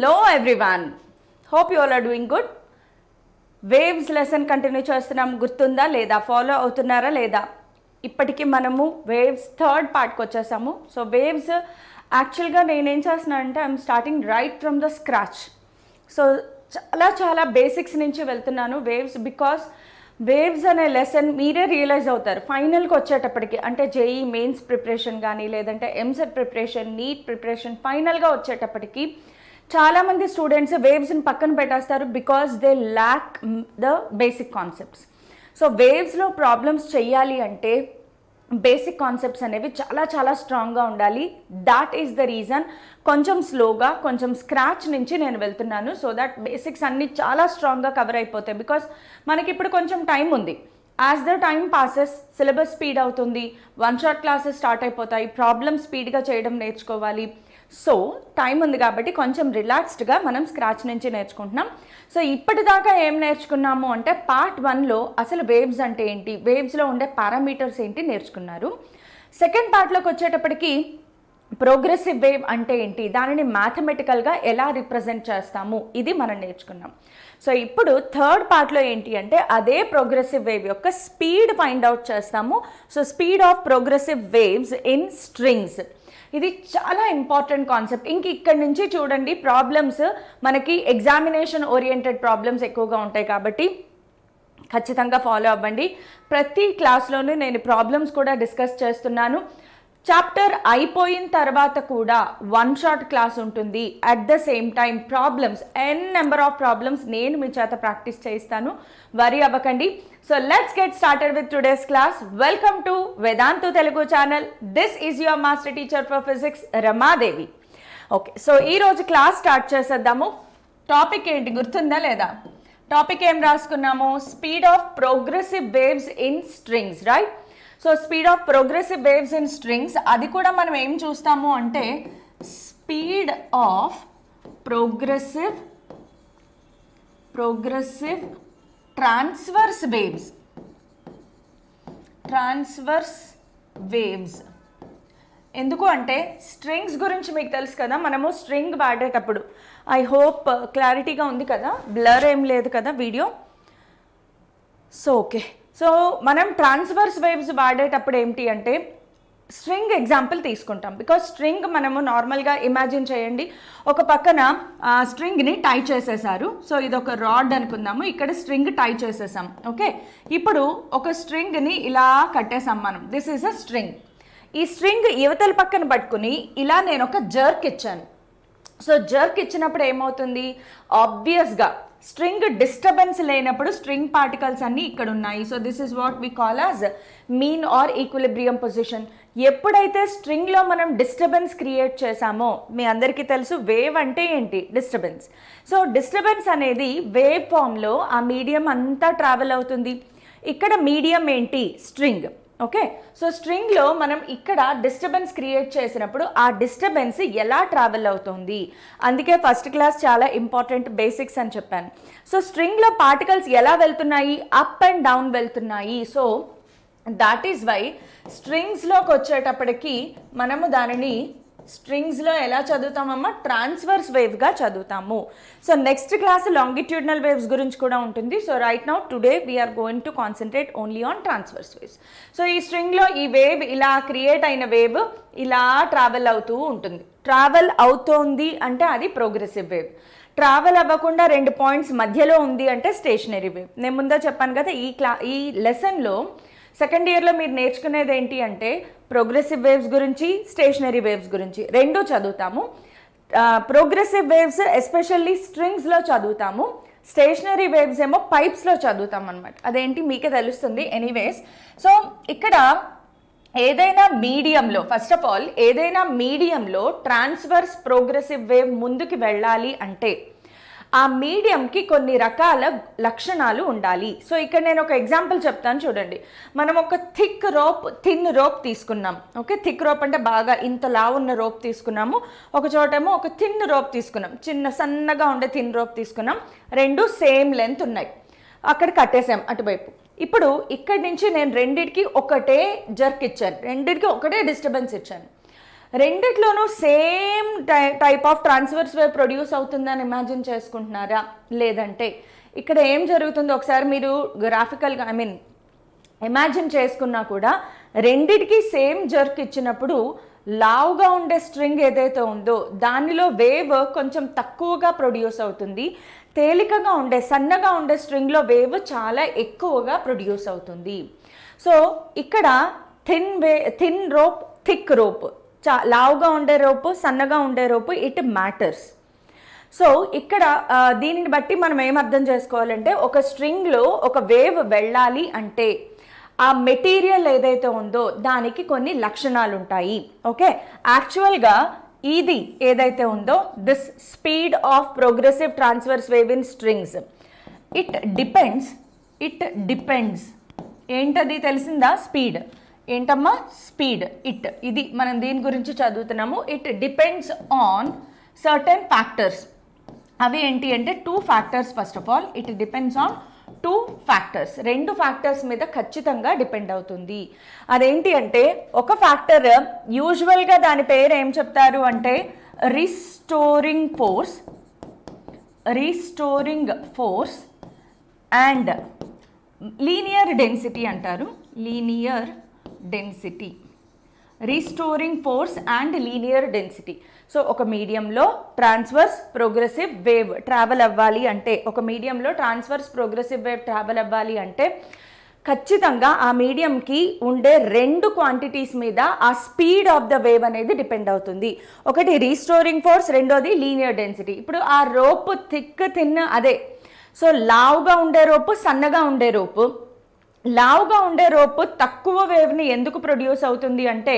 Hello everyone. Hope you all are doing good. Waves lesson continue చేస్తున్నాం. గుర్తుందా లేదా? Follow అవుతున్నారా లేదా? ఇప్పటికీ మనము వేవ్స్ థర్డ్ పార్ట్కి వచ్చేసాము. సో వేవ్స్ యాక్చువల్గా నేనేం చేస్తున్నాను అంటే I'm starting right from the scratch. So చాలా బేసిక్స్ నుంచి వెళ్తున్నాను వేవ్స్. బికాస్ వేవ్స్ అనే లెసన్ మీరే రియలైజ్ అవుతారు ఫైనల్కి వచ్చేటప్పటికి. అంటే జేఈ మెయిన్స్ ప్రిపరేషన్ కానీ లేదంటే ఎంసెట్ ప్రిపరేషన్, నీట్ ప్రిపరేషన్ ఫైనల్గా వచ్చేటప్పటికి చాలామంది స్టూడెంట్స్ వేవ్స్ని పక్కన పెట్టేస్తారు because they lack the basic concepts. So వేవ్స్లో ప్రాబ్లమ్స్ చెయ్యాలి అంటే బేసిక్ కాన్సెప్ట్స్ అనేవి చాలా స్ట్రాంగ్గా ఉండాలి. దాట్ ఈస్ ద రీజన్ కొంచెం స్లోగా కొంచెం స్క్రాచ్ నుంచి నేను వెళ్తున్నాను. సో దట్ బేసిక్స్ అన్నీ చాలా స్ట్రాంగ్గా కవర్ అయిపోతాయి. బికాస్ మనకి ఇప్పుడు కొంచెం టైం ఉంది. As the time passes syllabus speed అవుతుంది, వన్ షాట్ క్లాసెస్ స్టార్ట్ అయిపోతాయి, ప్రాబ్లమ్ స్పీడ్గా చేయడం నేర్చుకోవాలి. సో టైం ఉంది కాబట్టి కొంచెం రిలాక్స్డ్గా మనం స్క్రాచ్ నుంచి నేర్చుకుంటున్నాం. సో ఇప్పటిదాకా ఏం నేర్చుకున్నాము అంటే పార్ట్ 1లో అసలు వేవ్స్ అంటే ఏంటి, వేవ్స్లో ఉండే పారామీటర్స్ ఏంటి నేర్చుకున్నారు. సెకండ్ పార్ట్లోకి వచ్చేటప్పటికి ప్రోగ్రెసివ్ వేవ్ అంటే ఏంటి, దానిని మ్యాథమెటికల్గా ఎలా రిప్రజెంట్ చేస్తాము, ఇది మనం నేర్చుకున్నాం. సో ఇప్పుడు థర్డ్ పార్ట్లో ఏంటి అంటే అదే ప్రోగ్రెసివ్ వేవ్ యొక్క స్పీడ్ ఫైండ్ అవుట్ చేస్తాము. So speed of progressive waves in strings. ఇది చాలా ఇంపార్టెంట్ కాన్సెప్ట్. ఇక్కడి నుంచి చూడండి ప్రాబ్లమ్స్ మనకి ఎగ్జామినేషన్ ఓరియంటెడ్ ప్రాబ్లమ్స్ ఎక్కువగా ఉంటాయి కాబట్టి ఖచ్చితంగా ఫాలో అవ్వండి. ప్రతి క్లాస్లోనూ నేను ప్రాబ్లమ్స్ కూడా డిస్కస్ చేస్తున్నాను. చాప్టర్ అయిపోయిన తర్వాత కూడా వన్ షాట్ క్లాస్ ఉంటుంది. At the same time problems number of problems నేను మీ చేత ప్రాక్టీస్ చేయిస్తాను. వరీ అవ్వకండి. So let's get started with today's class. Welcome to Vedantu Telugu channel. This is your master teacher for physics Ramadevi. Okay, so ఈరోజు class start చేసేద్దాము. Topic ఏంటి గుర్తుందా లేదా? టాపిక్ ఏం రాసుకున్నాము? Speed of progressive waves in strings, right? So speed of progressive waves in strings, అది కూడా మనం ఏం చూస్తాము అంటే speed of progressive transverse waves. ఎందుకు అంటే స్ట్రింగ్స్ గురించి మీకు తెలుసు కదా, మనము స్ట్రింగ్ వాడేటప్పుడు ఐ హోప్ క్లారిటీగా ఉంది కదా, బ్లర్ ఏం లేదు కదా వీడియో. సో ఓకే, సో మనం ట్రాన్స్వర్స్ వేవ్స్ వాడేటప్పుడు ఏంటి అంటే స్ట్రింగ్ ఎగ్జాంపుల్ తీసుకుంటాం. బికాజ్ స్ట్రింగ్ మనము నార్మల్గా ఇమాజిన్ చేయండి, ఒక పక్కన స్ట్రింగ్ని టై చేసేసారు. సో ఇది ఒక రాడ్ అనుకుందాము, ఇక్కడ స్ట్రింగ్ టై చేసేసాం. ఓకే, ఇప్పుడు ఒక స్ట్రింగ్ని ఇలా కట్టేసాం మనం. This is a string. ఈ స్ట్రింగ్ యువతల పక్కన పట్టుకుని ఇలా నేను ఒక జర్క్ ఇచ్చాను. సో జర్క్ ఇచ్చినప్పుడు ఏమవుతుంది? ఆబ్వియస్గా స్ట్రింగ్ డిస్టర్బెన్స్ లేనప్పుడు స్ట్రింగ్ పార్టికల్స్ అన్నీ ఇక్కడ ఉన్నాయి. So this is what we call as mean or equilibrium position. ఎప్పుడైతే స్ట్రింగ్లో మనం డిస్టర్బెన్స్ క్రియేట్ చేసామో, మీ అందరికీ తెలుసు వేవ్ అంటే ఏంటి, డిస్టర్బెన్స్. సో డిస్టర్బెన్స్ అనేది వేవ్ ఫామ్లో ఆ మీడియం అంతా ట్రావెల్ అవుతుంది. ఇక్కడ మీడియం ఏంటి? స్ట్రింగ్. ఓకే, సో స్ట్రింగ్లో మనం ఇక్కడ డిస్టర్బెన్స్ క్రియేట్ చేసినప్పుడు ఆ డిస్టర్బెన్స్ ఎలా ట్రావెల్ అవుతుంది, అందుకే ఫస్ట్ క్లాస్ చాలా ఇంపార్టెంట్ బేసిక్స్ అని చెప్పాను. సో స్ట్రింగ్లో పార్టికల్స్ ఎలా వెళ్తున్నాయి? అప్ అండ్ డౌన్ వెళ్తున్నాయి. సో దాట్ ఈజ్ వై స్ట్రింగ్స్లోకి వచ్చేటప్పటికి మనము దానిని స్ట్రింగ్స్లో ఎలా చదువుతామమ్మా? ట్రాన్స్వర్స్ వేవ్గా చదువుతాము. So next class longitudinal waves గురించి కూడా ఉంటుంది. So right now today we're going to concentrate only on transverse waves. So ఈ స్ట్రింగ్లో ఈ వేవ్ ఇలా క్రియేట్ అయిన వేవ్ ఇలా ట్రావెల్ అవుతూ ఉంటుంది. ట్రావెల్ అవుతోంది అంటే అది ప్రోగ్రెసివ్ వేవ్. ట్రావెల్ అవ్వకుండా 2 పాయింట్స్ మధ్యలో ఉంది అంటే స్టేషనరీ వేవ్. నేను ముందే చెప్పాను కదా, ఈ లెసన్లో సెకండ్ ఇయర్లో మీరు నేర్చుకునేది ఏంటి అంటే ప్రోగ్రెసివ్ వేవ్స్ గురించి, స్టేషనరీ వేవ్స్ గురించి రెండూ చదువుతాము. ప్రోగ్రెసివ్ వేవ్స్ ఎస్పెషల్లీ స్ట్రింగ్స్లో చదువుతాము, స్టేషనరీ వేవ్స్ ఏమో పైప్స్లో చదువుతాం అనమాట. అదేంటి మీకే తెలుస్తుంది. ఎనీవేస్, సో ఇక్కడ ఏదైనా మీడియంలో, ఫస్ట్ ఆఫ్ ఆల్ ఏదైనా మీడియంలో ట్రాన్స్వర్స్ ప్రోగ్రెసివ్ వేవ్ ముందుకు వెళ్ళాలి అంటే ఆ మీడియంకి కొన్ని రకాల లక్షణాలు ఉండాలి. సో ఇక్కడ నేను ఒక ఎగ్జాంపుల్ చెప్తాను చూడండి. మనం ఒక థిన్ రోప్ తీసుకున్నాం. ఓకే, థిక్ రోప్ అంటే బాగా ఇంతలా ఉన్న రోప్ తీసుకున్నాము. ఒక చోటేమో ఒక థిన్ రోప్ తీసుకున్నాం, సన్నగా ఉండే థిన్ రోప్ తీసుకున్నాం. రెండు సేమ్ లెంత్ ఉన్నాయి, అక్కడ కట్టేసాం అటువైపు. ఇప్పుడు ఇక్కడి నుంచి నేను రెండిటికి ఒకటే జర్క్ ఇచ్చాను, రెండిటికి ఒకటే డిస్టర్బెన్స్ ఇచ్చాను. రెండిట్లోనూ same type of transverse wave produce అవుతుందని ఇమాజిన్ చేసుకుంటున్నారా? లేదంటే ఇక్కడ ఏం జరుగుతుందో ఒకసారి మీరు గ్రాఫికల్గా ఇమాజిన్ చేసుకున్నా కూడా రెండిటికి సేమ్ జర్క్ ఇచ్చినప్పుడు లావుగా ఉండే స్ట్రింగ్ ఏదైతే ఉందో దానిలో వేవ్ కొంచెం తక్కువగా ప్రొడ్యూస్ అవుతుంది. తేలికగా ఉండే సన్నగా ఉండే స్ట్రింగ్లో వేవ్ చాలా ఎక్కువగా ప్రొడ్యూస్ అవుతుంది. సో ఇక్కడ థిన్ రోప్, థిక్ రోప్, లావుగా ఉండే రోపు, సన్నగా ఉండే రోపు, ఇట్ మ్యాటర్స్. సో ఇక్కడ దీనిని బట్టి మనం ఏం అర్థం చేసుకోవాలంటే ఒక స్ట్రింగ్లో ఒక వేవ్ వెళ్ళాలి అంటే ఆ మెటీరియల్ ఏదైతే ఉందో దానికి కొన్ని లక్షణాలు ఉంటాయి. ఓకే, యాక్చువల్గా ఇది ఏదైతే ఉందో this speed of progressive transverse wave in strings, it depends ఏంటది తెలిసిందా? స్పీడ్. ఏంటమ్మా? స్పీడ్. ఇది మనం దీని గురించి చదువుతున్నాము. It depends on certain factors. అవి ఏంటి అంటే 2 factors. First of all it depends on 2 factors. 2 factors మీద ఖచ్చితంగా డిపెండ్ అవుతుంది. అదేంటి అంటే ఒక ఫ్యాక్టర్ యూజువల్గా దాని పేరు ఏం చెప్తారు అంటే restoring force and linear density అంటారు. Linear density, restoring force and linear density. So ఒక మీడియంలో ట్రాన్స్వర్స్ ప్రోగ్రెసివ్ వేవ్ ట్రావెల్ అవ్వాలి అంటే, ఒక మీడియంలో ట్రాన్స్వర్స్ ప్రోగ్రెసివ్ వేవ్ ట్రావెల్ అవ్వాలి అంటే ఖచ్చితంగా ఆ మీడియంకి ఉండే 2 క్వాంటిటీస్ మీద ఆ స్పీడ్ ఆఫ్ ద వేవ్ అనేది డిపెండ్ అవుతుంది. ఒకటి రీస్టోరింగ్ ఫోర్స్, రెండోది లీనియర్ డెన్సిటీ. ఇప్పుడు ఆ రోప్ థిన్ అదే. సో లావుగా ఉండే రోపు, సన్నగా ఉండే రోపు. లావుగా ఉండే రోపు తక్కువ వేవ్ని ఎందుకు ప్రొడ్యూస్ అవుతుంది అంటే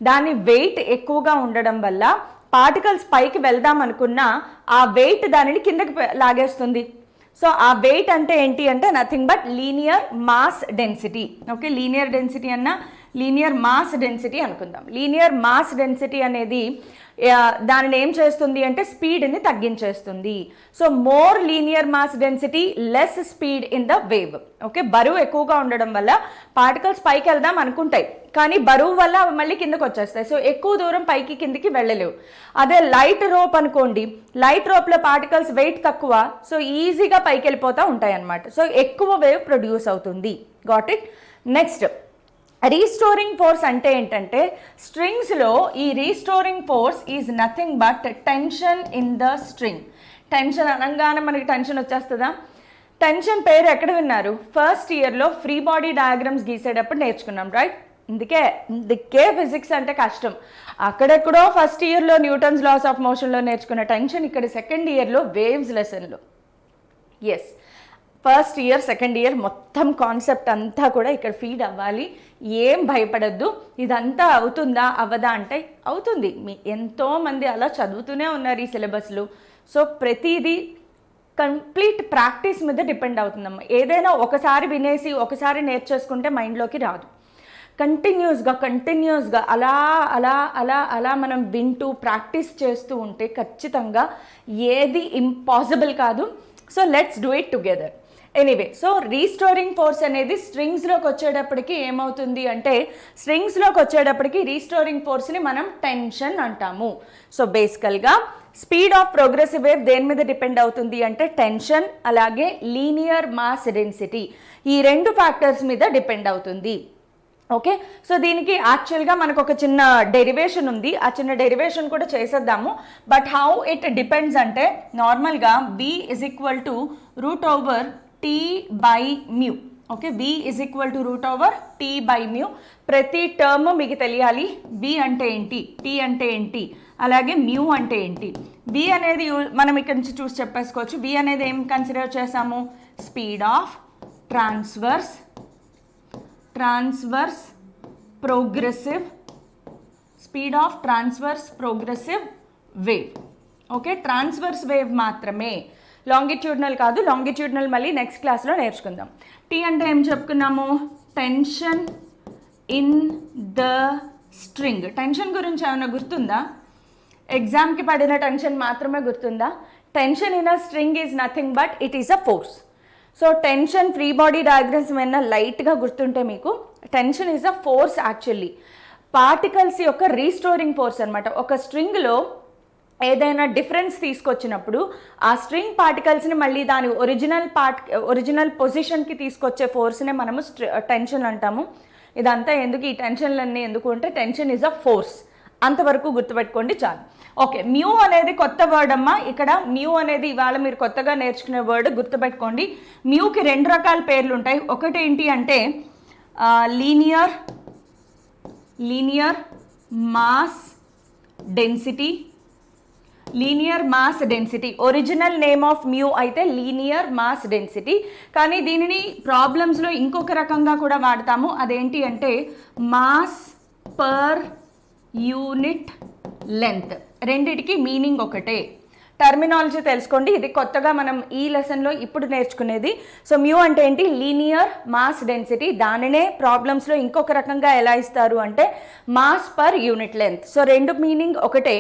దాని వెయిట్ ఎక్కువగా ఉండడం వల్ల పార్టికల్స్ పైకి వెళ్దాం అనుకున్నా ఆ వెయిట్ దానిని కిందకి లాగేస్తుంది. సో ఆ వెయిట్ అంటే ఏంటి అంటే nothing but linear mass density. Okay, linear density అన్న లీనియర్ మాస్ డెన్సిటీ అనుకుందాం. లీనియర్ మాస్ డెన్సిటీ అనేది దానిని ఏం చేస్తుంది అంటే స్పీడ్ని తగ్గించేస్తుంది. So more linear mass density, less speed in the wave. Okay, బరువు ఎక్కువగా ఉండడం వల్ల పార్టికల్స్ పైకి వెళ్దాం అనుకుంటాయి కానీ బరువు వల్ల అవి మళ్ళీ కిందకు వచ్చేస్తాయి. సో ఎక్కువ దూరం పైకి కిందికి వెళ్ళలేవు. అదే లైట్ రోప్ అనుకోండి, లైట్ రోప్లో పార్టికల్స్ వెయిట్ తక్కువ, సో ఈజీగా పైకి వెళ్ళిపోతూ ఉంటాయి అన్నమాట. సో ఎక్కువ వేవ్ ప్రొడ్యూస్ అవుతుంది. Got it? Next restoring force అంటే ఏంటంటే స్ట్రింగ్స్లో ఈ restoring force is nothing but tension in the string. Tension అనగానే మనకి టెన్షన్ వచ్చేస్తుందా? టెన్షన్ పేరు ఎక్కడ విన్నారు? ఫస్ట్ ఇయర్లో ఫ్రీ బాడీ డయాగ్రామ్స్ గీసేటప్పుడు నేర్చుకున్నాం, రైట్? ఇందుకే ఫిజిక్స్ అంటే కష్టం. అక్కడెక్కడో ఫస్ట్ ఇయర్లో న్యూటన్స్ లాస్ ఆఫ్ మోషన్లో నేర్చుకున్న టెన్షన్ ఇక్కడ సెకండ్ ఇయర్లో వేవ్స్ లెసన్లో. Yes, first year second year మొత్తం కాన్సెప్ట్ అంతా కూడా ఇక్కడ ఫీడ్ అవ్వాలి. ఏం భయపడద్దు. ఇదంతా అవుతుందా అవ్వదా అంటే అవుతుంది. ఎంతోమంది అలా చదువుతూనే ఉన్నారు ఈ సిలబస్లు. సో ప్రతిదీ కంప్లీట్ ప్రాక్టీస్ మీద డిపెండ్ అవుతుందమ్మా. ఏదైనా ఒకసారి వినేసి ఒకసారి నేర్చేసుకుంటే మైండ్లోకి రాదు. కంటిన్యూస్గా అలా అలా అలా అలా మనం వింటూ ప్రాక్టీస్ చేస్తూ ఉంటే ఖచ్చితంగా ఏది ఇంపాసిబుల్ కాదు. So let's do it together. Anyway, so restoring force అనేది స్ట్రింగ్స్లోకి వచ్చేటప్పటికి ఏమవుతుంది అంటే రీస్టోరింగ్ ఫోర్స్ని మనం టెన్షన్ అంటాము. సో బేసికల్గా స్పీడ్ ఆఫ్ ప్రోగ్రెసివ్ వేవ్ దేని మీద డిపెండ్ అవుతుంది అంటే టెన్షన్, అలాగే లీనియర్ మాస్ డెన్సిటీ, ఈ 2 ఫ్యాక్టర్స్ మీద డిపెండ్ అవుతుంది. ఓకే, సో దీనికి యాక్చువల్గా మనకు ఒక చిన్న డెరివేషన్ ఉంది. ఆ చిన్న డెరివేషన్ కూడా చేసేద్దాము. బట్ హౌ ఇట్ డిపెండ్స్ అంటే నార్మల్గా B = √T/μ. Okay, B = √T/μ. ప్రతి టర్మ్ మీకు తెలియాలి. B అంటే ఏంటి, T అంటే ఏంటి, అలాగే మ్యూ అంటే ఏంటి. B అనేది మనం ఇక్కడ నుంచి చూసి చెప్పేసుకోవచ్చు. B అనేది ఏం కన్సిడర్ చేసాము? Speed of transverse progressive wave. Okay, transverse wave మాత్రమే, లాంగిట్యూడ్నల్ కాదు. లాంగిట్యూడ్నల్ మళ్ళీ నెక్స్ట్ క్లాస్లో నేర్చుకుందాం. టీ అంటే ఏం చెప్పుకున్నాము? Tension in the string. Tension గురించి ఏమైనా గుర్తుందా? ఎగ్జామ్కి పడిన టెన్షన్ మాత్రమే గుర్తుందా? Tension in a string is nothing but it is a force. So tension free body diagrams ఏమైనా లైట్గా గుర్తుంటే మీకు tension is a force. Actually particles యొక్క రీస్టోరింగ్ ఫోర్స్ అనమాట. ఒక స్ట్రింగ్లో ఏదైనా డిఫరెన్స్ తీసుకొచ్చినప్పుడు ఆ స్ట్రింగ్ పార్టికల్స్ని మళ్ళీ దాని ఒరిజినల్ పొజిషన్కి తీసుకొచ్చే ఫోర్స్నే మనము టెన్షన్ అంటాము. ఇదంతా ఎందుకు, ఈ టెన్షన్లన్నీ ఎందుకు అంటే టెన్షన్ ఈజ్ అ ఫోర్స్, అంతవరకు గుర్తుపెట్టుకోండి చాలు. ఓకే, మ్యూ అనేది కొత్త వర్డ్ అమ్మా. ఇక్కడ మ్యూ అనేది ఇవాళ మీరు కొత్తగా నేర్చుకునే వర్డ్, గుర్తుపెట్టుకోండి. మ్యూకి 2 రకాల పేర్లు ఉంటాయి. ఒకటి ఏంటి అంటే linear mass density. Linear mass density original name of mu అయితే లీనియర్ మాస్ డెన్సిటీ. కానీ దీనిని ప్రాబ్లమ్స్లో ఇంకొక రకంగా కూడా వాడతాము. అదేంటి అంటే మాస్ పర్ యూనిట్ లెంత్. రెండిటికి మీనింగ్ ఒకటే, టర్మినాలజీ తెలుసుకోండి. ఇది కొత్తగా మనం ఈ లెసన్లో ఇప్పుడు నేర్చుకునేది. సో మ్యూ అంటే ఏంటి, లీనియర్ మాస్ డెన్సిటీ. దానినే ప్రాబ్లమ్స్లో ఇంకొక రకంగా ఎలా ఇస్తారు అంటే mass per unit length. So రెండు మీనింగ్ ఒకటే.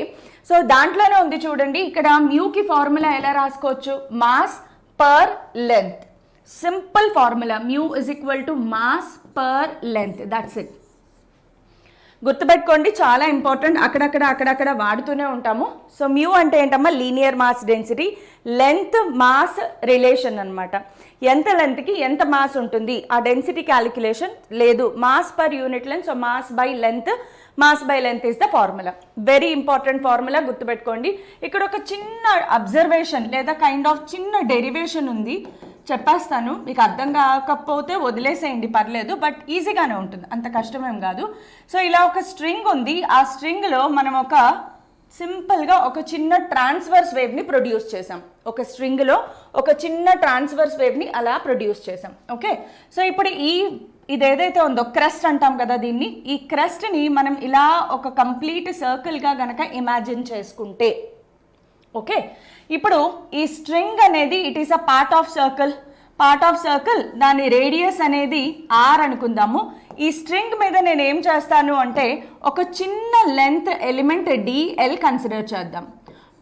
సో దాంట్లోనే ఉంది చూడండి, ఇక్కడ మ్యూకి ఫార్ములా ఎలా రాసుకోవచ్చు, mass per length. Simple formula, mu is equal to mass per length, that's it. గుర్తుపెట్టుకోండి, చాలా ఇంపార్టెంట్. అక్కడక్కడ వాడుతూనే ఉంటాము. సో మ్యూ అంటే ఏంటమ్మా, linear mass density. Length mass relation అనమాట. ఎంత లెంత్కి ఎంత మాస్ ఉంటుంది, ఆ డెన్సిటీ క్యాలిక్యులేషన్ లేదు, mass per unit length. So mass by length is the formula. Very important formula, గుర్తుపెట్టుకోండి. ఇక్కడ ఒక చిన్న అబ్జర్వేషన్ లేదా కైండ్ ఆఫ్ చిన్న డెరివేషన్ ఉంది, చెప్పేస్తాను. మీకు అర్థం కాకపోతే వదిలేసేయండి, పర్లేదు, బట్ ఈజీగానే ఉంటుంది, అంత కష్టమేం కాదు. సో ఇలా ఒక స్ట్రింగ్ ఉంది, ఆ స్ట్రింగ్లో మనం సింపుల్గా ఒక చిన్న ట్రాన్స్వర్స్ వేవ్ని ప్రొడ్యూస్ చేసాం. ఒక స్ట్రింగ్లో ఒక చిన్న ట్రాన్స్వర్స్ వేవ్ని అలా ప్రొడ్యూస్ చేసాం. ఓకే, సో ఇప్పుడు ఇది ఏదైతే ఉందో క్రెస్ట్ అంటాం కదా దీన్ని, ఈ క్రెస్ట్ని మనం ఇలా ఒక కంప్లీట్ సర్కిల్గా గనక ఇమాజిన్ చేసుకుంటే, ఓకే, ఇప్పుడు ఈ స్ట్రింగ్ అనేది it is a part of circle. దాని రేడియస్ అనేది r అనుకుందాము. ఈ స్ట్రింగ్ మీద నేను ఏం చేస్తాను అంటే ఒక చిన్న లెంత్ ఎలిమెంట్ dl కన్సిడర్ చేద్దాం.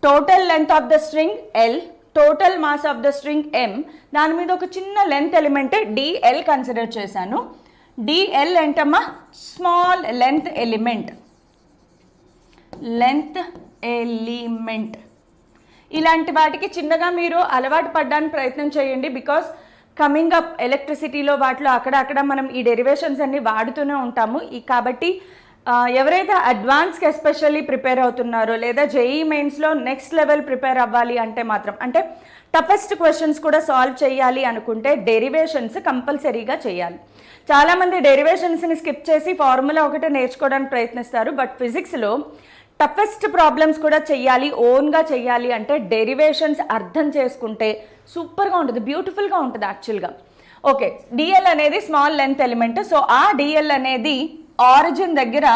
Total length of the string l, total mass of the string m. దాని మీద ఒక చిన్న లెంత్ ఎలిమెంట్ dl కన్సిడర్ చేశాను. dl ఏంటమ్మా, స్మాల్ లెంత్ ఎలిమెంట్. ఇలాంటి వాటికి చిన్నగా మీరు అలవాటు పడడానికి ప్రయత్నం చేయండి. బికాస్ కమింగ్ అప్ ఎలక్ట్రిసిటీలో వాటిలో అక్కడ మనం ఈ డెరివేషన్స్ అన్ని వాడుతూనే ఉంటాము. కాబట్టి ఎవరైతే అడ్వాన్స్కి ఎస్పెషల్లీ ప్రిపేర్ అవుతున్నారో లేదా జేఈ మెయిన్స్లో నెక్స్ట్ లెవెల్ ప్రిపేర్ అవ్వాలి అంటే మాత్రం, అంటే టఫెస్ట్ క్వశ్చన్స్ కూడా సాల్వ్ చేయాలి అనుకుంటే డెరివేషన్స్ కంపల్సరీగా చేయాలి. చాలామంది డెరివేషన్స్ని స్కిప్ చేసి ఫార్ములా ఒకటే నేర్చుకోవడానికి ప్రయత్నిస్తారు. బట్ ఫిజిక్స్లో టఫెస్ట్ ప్రాబ్లమ్స్ కూడా చెయ్యాలి, ఓన్గా చెయ్యాలి అంటే డెరివేషన్స్ అర్థం చేసుకుంటే సూపర్గా ఉంటుంది, బ్యూటిఫుల్గా ఉంటుంది యాక్చువల్గా. ఓకే, డిఎల్ అనేది స్మాల్ లెంత్ ఎలిమెంట్. సో ఆ డిఎల్ అనేది ఆరిజిన్ దగ్గర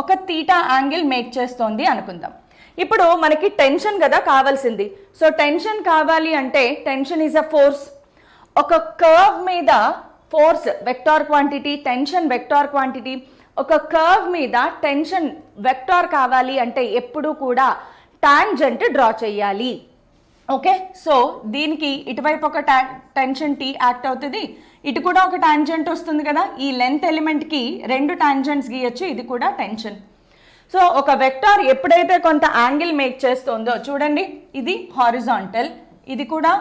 ఒక తీటా యాంగిల్ మేక్ చేస్తోంది అనుకుందాం. ఇప్పుడు మనకి టెన్షన్ కదా కావాల్సింది. సో టెన్షన్ కావాలి అంటే టెన్షన్ ఈజ్ అ ఫోర్స్. ఒక కర్వ్ మీద force vector quantity, tension vector quantity. ఒక కర్వ్ మీద టెన్షన్ వెక్టార్ కావాలి అంటే ఎప్పుడు కూడా టాంజెంట్ డ్రా చేయాలి. ఓకే, సో దీనికి ఇటువైపు ఒక టెన్షన్ టీ యాక్ట్ అవుతుంది, ఇటు కూడా ఒక టాంజెంట్ వస్తుంది కదా. ఈ లెంత్ ఎలిమెంట్కి 2 టాంజెంట్స్ గీయచ్చు, ఇది కూడా టెన్షన్. సో ఒక వెక్టార్ ఎప్పుడైతే కొంత యాంగిల్ మేక్ చేస్తుందో చూడండి, ఇది హారిజాంటల్, ఇది కూడా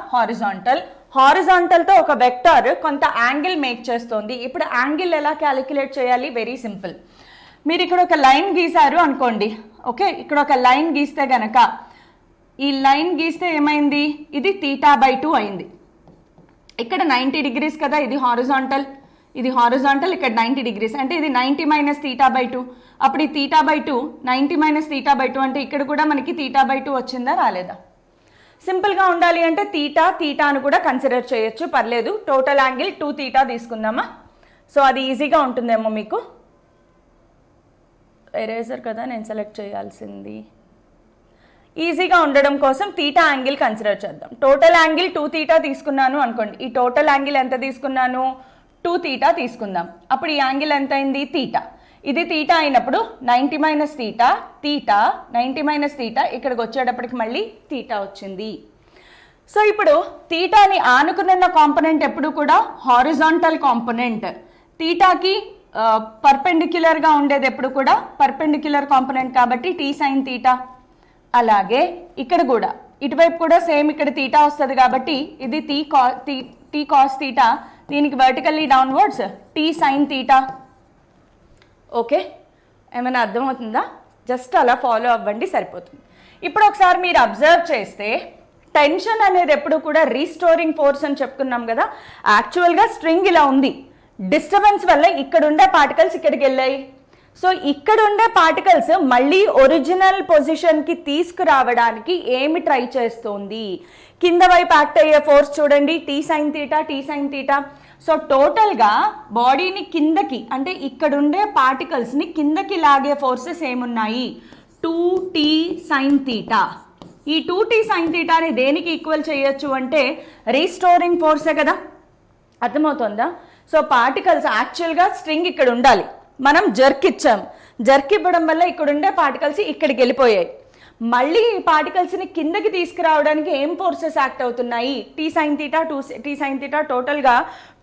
హారిజాంటల్తో ఒక వెక్టార్ కొంత యాంగిల్ మేక్ చేస్తుంది. ఇప్పుడు యాంగిల్ ఎలా క్యాలిక్యులేట్ చేయాలి, వెరీ సింపుల్. మీరు ఇక్కడ ఒక లైన్ గీసారు అనుకోండి. ఓకే, ఇక్కడ ఒక లైన్ గీస్తే గనక ఈ లైన్ గీస్తే ఏమైంది, ఇది θ/2 అయింది. ఇక్కడ 90 degrees కదా, ఇది హారిజాంటల్, ఇక్కడ 90 degrees, అంటే ఇది 90 - θ/2. అప్పుడు ఈ θ/2 90 - θ/2 అంటే ఇక్కడ కూడా మనకి θ/2 వచ్చిందా రాలేదా? సింపుల్గా ఉండాలి అంటే తీటాను కూడా కన్సిడర్ చేయొచ్చు, పర్లేదు. టోటల్ యాంగిల్ 2θ తీసుకుందామా. సో అది ఈజీగా ఉంటుందేమో మీకు. ఎరేజర్ కదా నేను సెలెక్ట్ చేయాల్సింది. ఈజీగా ఉండడం కోసం తీటా యాంగిల్ కన్సిడర్ చేద్దాం. టోటల్ యాంగిల్ 2θ తీసుకున్నాను అనుకోండి. ఈ టోటల్ యాంగిల్ ఎంత తీసుకున్నాను, 2θ తీసుకుందాం. అప్పుడు ఈ యాంగిల్ ఎంత అయింది, తీటా. ఇది తీటా అయినప్పుడు 90 - θ, ఇక్కడికి వచ్చేటప్పటికి మళ్ళీ తీటా వచ్చింది. సో ఇప్పుడు తీటాని ఆనుకున్న కాంపోనెంట్ ఎప్పుడు కూడా హారిజాంటల్ కాంపోనెంట్. తీటాకి పర్పెండిక్యులర్గా ఉండేది ఎప్పుడు కూడా పర్పెండిక్యులర్ కాంపోనెంట్ కాబట్టి టీ సైన్ తీటా. అలాగే ఇక్కడ కూడా ఇటువైపు కూడా సేమ్ ఇక్కడ తీటా వస్తుంది కాబట్టి ఇది టీ కాస్ తీటా, దీనికి vertically downwards T sine theta. Okay, ఏమైనా అర్థమవుతుందా? జస్ట్ అలా ఫాలో అవ్వండి సరిపోతుంది. ఇప్పుడు ఒకసారి మీరు అబ్జర్వ్ చేస్తే టెన్షన్ అనేది ఎప్పుడు కూడా రీస్టోరింగ్ ఫోర్స్ అని చెప్పుకున్నాం కదా. యాక్చువల్గా స్ట్రింగ్ ఇలా ఉంది, డిస్టర్బెన్స్ వల్ల ఇక్కడ ఉండే పార్టికల్స్ ఇక్కడికి వెళ్ళాయి. సో ఇక్కడ ఉండే పార్టికల్స్ మళ్ళీ ఒరిజినల్ పొజిషన్కి తీసుకురావడానికి ఏమి ట్రై చేస్తుంది? కింద వైపు యాక్ట్ అయ్యే ఫోర్స్ చూడండి, టీ సైన్ తీటా. సో టోటల్గా బాడీని కిందకి అంటే ఇక్కడ ఉండే పార్టికల్స్ని కిందకి లాగే ఫోర్సెస్ ఏమున్నాయి? 2t sine theta. ఈ 2t సైన్ తీటాని దేనికి ఈక్వల్ చేయొచ్చు అంటే రీస్టోరింగ్ ఫోర్సే కదా. అర్థమవుతుందా? సో పార్టికల్స్ యాక్చువల్గా స్ట్రింగ్ ఇక్కడ ఉండాలి, మనం జర్క్ ఇచ్చాం, జర్క్ ఇవ్వడం వల్ల ఇక్కడ ఉండే పార్టికల్స్ ఇక్కడికి వెళ్ళిపోయాయి. మళ్ళీ ఈ పార్టికల్స్ని కిందకి తీసుకురావడానికి ఏం ఫోర్సెస్ యాక్ట్ అవుతున్నాయి? టీ సైన్ తీటా, టోటల్గా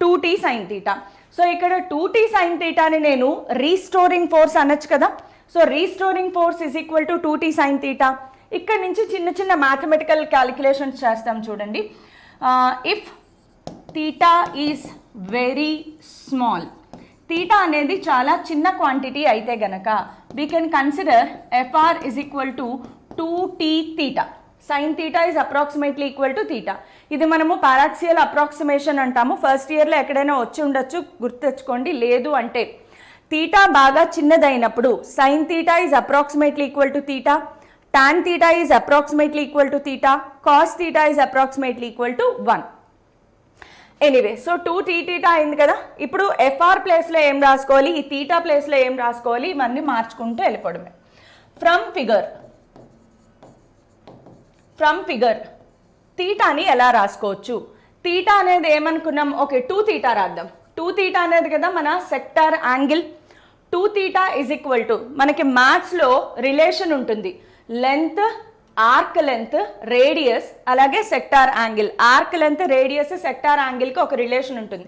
2t సైన్ తీటా. సో ఇక్కడ 2t సైన్ తీటాని నేను రీస్టోరింగ్ ఫోర్స్ అనొచ్చు కదా. So restoring force is equal to 2t sine theta. ఇక్కడ నుంచి చిన్న చిన్న మ్యాథమెటికల్ క్యాలిక్యులేషన్స్ చేస్తాం చూడండి. If theta is very small, theta అనేది చాలా చిన్న క్వాంటిటీ అయితే గనక we can consider FR is equal to 2t theta. Sine theta is approximately equal to theta. ఇది మనము పారాక్సియల్ అప్రాక్సిమేషన్ అంటాము. ఫస్ట్ ఇయర్లో ఎక్కడైనా వచ్చి ఉండొచ్చు, గుర్తెచ్చుకోండి. లేదు అంటే తీటా బాగా చిన్నదైనప్పుడు sine theta is approximately equal to theta, tan theta is approximately equal to theta, cos theta is approximately equal to 1. Anyway, so 2t theta అయింది కదా. ఇప్పుడు ఎఫ్ఆర్ ప్లేస్లో ఏం రాసుకోవాలి, ఈ తీటా ప్లేస్లో ఏం రాసుకోవాలి, ఇవన్నీ మార్చుకుంటూ వెళ్ళిపోవడమే. ఫ్రమ్ ఫిగర్ తీటాని ఎలా రాసుకోవచ్చు? తీటా అనేది ఏమనుకున్నాం? ఓకే, 2 తీటా రాద్దాం. 2 తీటా అనేది కదా మన sector angle. 2 theta is equal to మనకి మ్యాథ్స్లో రిలేషన్ ఉంటుంది, లెంత్, ఆర్క్ లెంత్, రేడియస్, అలాగే sector angle. Arc length, radius, sector యాంగిల్కి ఒక రిలేషన్ ఉంటుంది.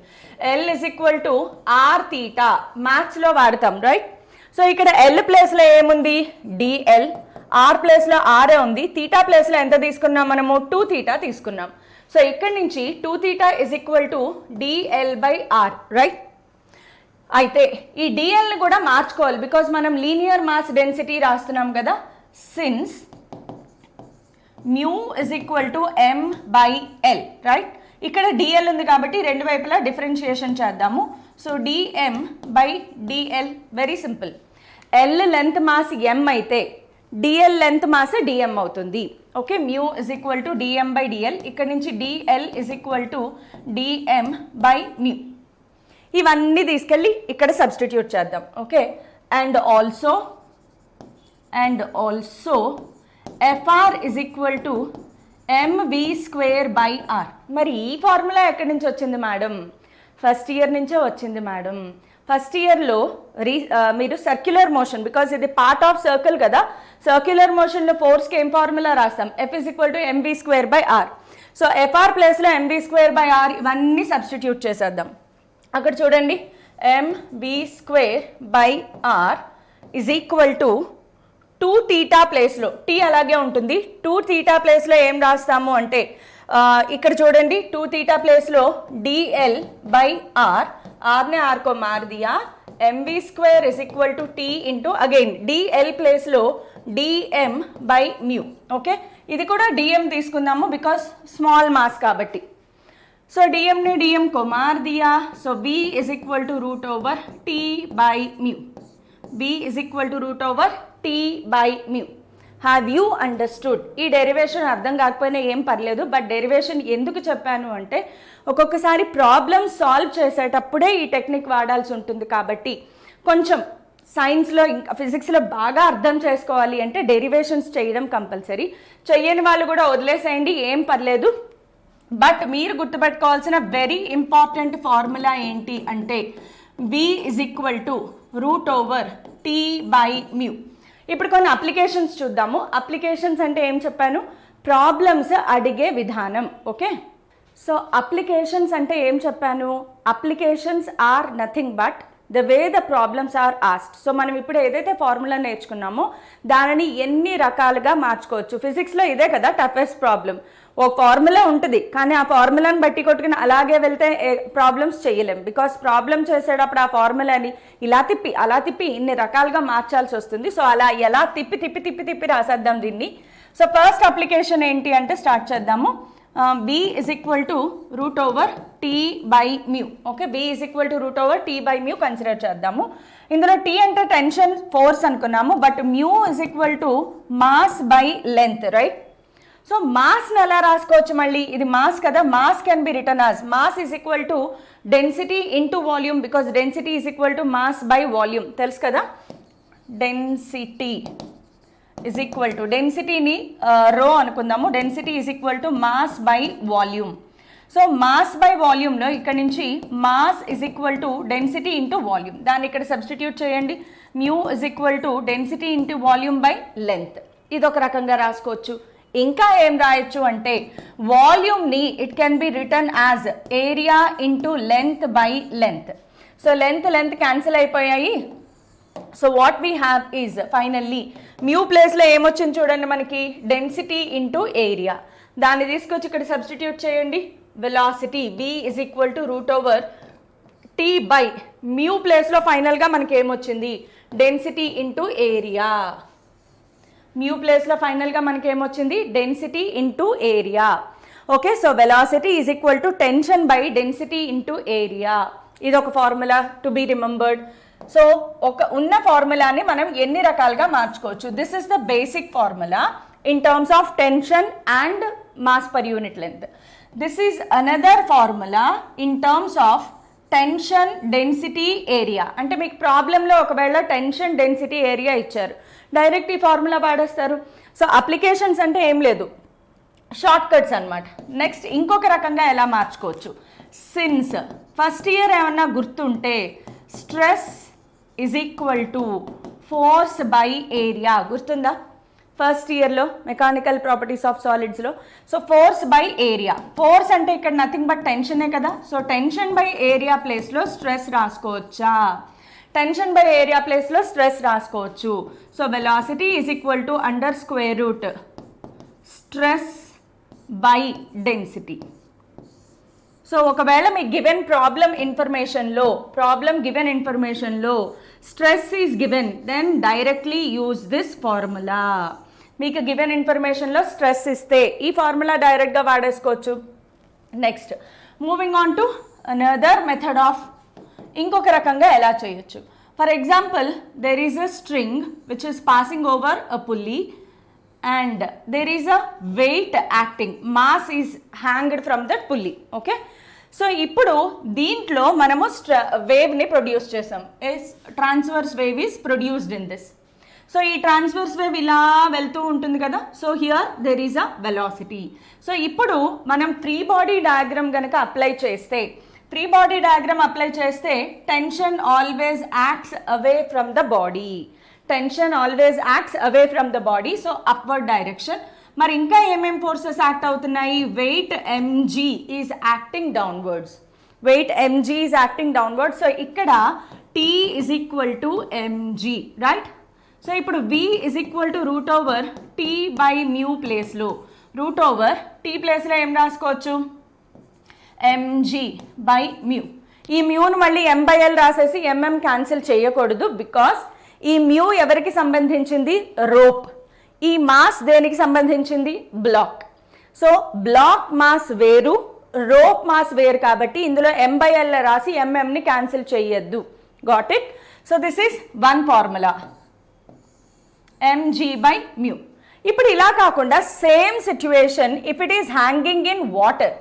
L is equal to R theta మ్యాథ్స్లో వాడతాం, రైట్? సో ఇక్కడ ఎల్ ప్లేస్లో ఏముంది? డిఎల్. ఆర్ ప్లేస్లో ఆరే ఉంది. తీటా ప్లేస్లో ఎంత తీసుకున్నాం మనము? 2 తీటా తీసుకున్నాం. సో ఇక్కడ నుంచి 2 theta is equal to DL by R, right? అయితే ఈ డిఎల్ని కూడా మార్చుకోవాలి, బికాజ్ మనం లీనియర్ మాస్ డెన్సిటీ రాస్తున్నాం కదా. Since mu is equal to m by l, right? ఇక్కడ dl ఉంది కాబట్టి రెండు వైపులా డిఫరెన్షియేషన్ చేద్దాము. So dm by dl, very simple. l length mass m అయితే dl లెంత్ మాస్ dm అవుతుంది. Okay, mu is equal to dm by dl. ఇక్కడ నుంచి dl is equal to dm by mu. ఇవన్నీ తీసుకెళ్ళి ఇక్కడ సబ్స్టిట్యూట్ చేద్దాం. Okay, and also FR is equal to mv square by r. మరి ఈ formula ఎక్కడి నుంచి వచ్చింది మేడం? ఫస్ట్ ఇయర్ నుంచే వచ్చింది మేడం. ఫస్ట్ ఇయర్లో మీరు సర్క్యులర్ మోషన్, బికాజ్ ఇది పార్ట్ ఆఫ్ సర్కిల్ కదా, సర్క్యులర్ మోషన్లో ఫోర్స్కి ఏం ఫార్ములా రాస్తాం? F is equal to mv square by r. So FR ప్లేస్లో mv square by r ఇవన్నీ సబ్స్టిట్యూట్ చేసేద్దాం. అక్కడ చూడండి, mv square by r is equal to 2 theta ప్లేస్లో టీ అలాగే ఉంటుంది. 2 తీటా ప్లేస్లో ఏం రాస్తాము అంటే ఇక్కడ చూడండి, 2 తీటా ప్లేస్లో డిఎల్ బై ఆర్, ఆర్నే ఆర్కో మార్ దియా, MV square is equal to T into again dl ప్లేస్లో డిఎం బై మ్యూ. ఓకే, ఇది కూడా డిఎం తీసుకుందాము బికాస్ స్మాల్ మాస్ కాబట్టి. సో డిఎంని డిఎం కో మార్ దియా. So V is equal to root over T by mu. V is equal to root over T by mu. Have you understood? ఈ derivation అర్థం కాకపోయినా ఏం పర్లేదు, బట్ డెరివేషన్ ఎందుకు చెప్పాను అంటే ఒక్కొక్కసారి ప్రాబ్లమ్ సాల్వ్ చేసేటప్పుడే ఈ టెక్నిక్ వాడాల్సి ఉంటుంది. కాబట్టి కొంచెం సైన్స్లో ఇంకా ఫిజిక్స్లో బాగా అర్థం చేసుకోవాలి అంటే డెరివేషన్స్ చేయడం కంపల్సరీ. చెయ్యని వాళ్ళు కూడా వదిలేసేయండి, ఏం పర్లేదు. బట్ మీరు గుర్తుపెట్టుకోవాల్సిన వెరీ ఇంపార్టెంట్ ఫార్ములా ఏంటి అంటే V is equal to root over T by mu. ఇప్పుడు కొన్ని అప్లికేషన్స్ చూద్దాము. అప్లికేషన్స్ అంటే ఏం చెప్పాను? ప్రాబ్లమ్స్ అడిగే విధానం. ఓకే, సో అప్లికేషన్స్ అంటే ఏం చెప్పాను? Applications are nothing but the way the problems are asked. So మనం ఇప్పుడు ఏదైతే ఫార్ములా నేర్చుకున్నామో దానిని ఎన్ని రకాలుగా మార్చుకోవచ్చు. ఫిజిక్స్లో ఇదే కదా టఫెస్ట్ ప్రాబ్లం. ఒక ఫార్ములా ఉంటుంది కానీ ఆ ఫార్ములాని బట్టి కొట్టుకుని అలాగే వెళ్తే ప్రాబ్లమ్స్ చేయలేం. బికాస్ ప్రాబ్లం చేసేటప్పుడు ఆ ఫార్ములాని ఇలా తిప్పి అలా తిప్పి ఇన్ని రకాలుగా మార్చాల్సి వస్తుంది. సో అలా ఎలా తిప్పి తిప్పి తిప్పి తిప్పి రాసేద్దాం దీన్ని. సో ఫస్ట్ అప్లికేషన్ ఏంటి అంటే స్టార్ట్ చేద్దాము. b is equal to root over t by mu. Okay, b is equal to root over t by mu consider చేద్దాము. ఇందులో t అంటే టెన్షన్ ఫోర్స్ అనుకున్నాము, but mu is equal to mass by length, right? So మాస్ని ఎలా రాసుకోవచ్చు మళ్ళీ? ఇది mass కదా, mass can be written as mass is equal to density into volume, because density is equal to mass by volume, తెలుసు కదా. Density is equal to, డెన్సిటీని rho అనుకుందాము, density is equal to mass by volume. So mass by వాల్యూమ్లో ఇక్కడ నుంచి mass is equal to density into volume, దాన్ని ఇక్కడ substitute చేయండి. Mu is equal to density into volume by length. ఇది ఒక రకంగా రాసుకోవచ్చు. ఇంకా ఏం రాయొచ్చు అంటే వాల్యూమ్ని it can be written as area into length by length. So length cancel అయిపోయాయి. So what we have is finally mu ప్లేస్లో ఏమొచ్చింది చూడండి మనకి, డెన్సిటీ ఇంటూ ఏరియా. దాన్ని తీసుకొచ్చి ఇక్కడ సబ్స్టిట్యూట్ చేయండి. Velocity v is equal to root over t by mu ప్లేస్లో ఫైనల్గా మనకి ఏమొచ్చింది, డెన్సిటీ ఇంటూ ఏరియా. మ్యూ ప్లేస్లో ఫైనల్గా మనకి ఏమొచ్చింది, density into area. Okay, so velocity is equal to tension by density into area. ఇది ఒక formula to be remembered. So ఒక ఉన్న ఫార్ములాని మనం ఎన్ని రకాలుగా మార్చుకోవచ్చు. This is the basic formula in terms of tension and mass per unit length. This is another formula in terms of tension density area. అంటే మీకు ప్రాబ్లంలో ఒకవేళ టెన్షన్ డెన్సిటీ ఏరియా ఇచ్చారు, డైరెక్ట్ ఈ ఫార్ములా వాడేస్తారు. సో అప్లికేషన్స్ అంటే ఏం లేదు, షార్ట్ కట్స్ అనమాట. నెక్స్ట్ ఇంకొక రకంగా ఎలా మార్చుకోవచ్చు. సిన్స్ ఫస్ట్ ఇయర్ ఏమన్నా గుర్తుంటే stress is equal to force by area, గుర్తుందా? ఫస్ట్ ఇయర్లో మెకానికల్ ప్రాపర్టీస్ ఆఫ్ సాలిడ్స్లో. So force by area, force అంటే ఇక్కడ నథింగ్ బట్ టెన్షనే కదా. సో టెన్షన్ బై ఏరియా ప్లేస్లో స్ట్రెస్ రాసుకోవచ్చా? టెన్షన్ బై ఏరియా ప్లేస్లో స్ట్రెస్ రాసుకోవచ్చు. So velocity is equal to under square root stress by density. So ఒకవేళ మీ గివెన్ ప్రాబ్లం గివెన్ ఇన్ఫర్మేషన్లో stress is given, then directly use this formula. మీకు given ఇన్ఫర్మేషన్లో stress ఇస్తే ఈ ఫార్ములా డైరెక్ట్గా వాడేసుకోవచ్చు. Next moving on to another method of, ఇంకొక రకంగా ఎలా చేయొచ్చు. For example there is a string which is passing over a pulley and there is a weight acting, mass is hanged from that pulley. okay, so ఇప్పుడు దీంట్లో మనము వేవ్ని produce చేసాం. Transverse wave is produced in this. So ఈ transverse wave ఇలా వెళ్తూ ఉంటుంది కదా. So here there is a velocity. So ఇప్పుడు మనం ఫ్రీ బాడీ డయాగ్రామ్ కనుక అప్లై చేస్తే tension always acts away from the body. Tension always acts away from the body, so upward direction. మరి ఇంకా ఏమేం ఫోర్సెస్ యాక్ట్ అవుతున్నాయి? Weight mg is acting downwards. So ఇక్కడ t is equal to mg, right? So ఇప్పుడు v is equal to root over t by mu ప్లేస్లో, route over t ప్లేస్లో ఏం రాసుకోవచ్చు, mg బై మ్యూ. ఈ మ్యూను మళ్ళీ m బై l రాసేసి mm క్యాన్సిల్ చేయకూడదు, బికాస్ ఈ మ్యూ ఎవరికి సంబంధించింది? రోప్. ఈ మాస్ దేనికి సంబంధించింది? బ్లాక్. సో బ్లాక్ మాస్ వేరు, రోప్ మాస్ వేరు, కాబట్టి ఇందులో m/l రాసి mmని క్యాన్సిల్ చేయొద్దు. Got it? So this is one formula, mg/μ. ఇప్పుడు ఇలా కాకుండా same situation if it is hanging in water,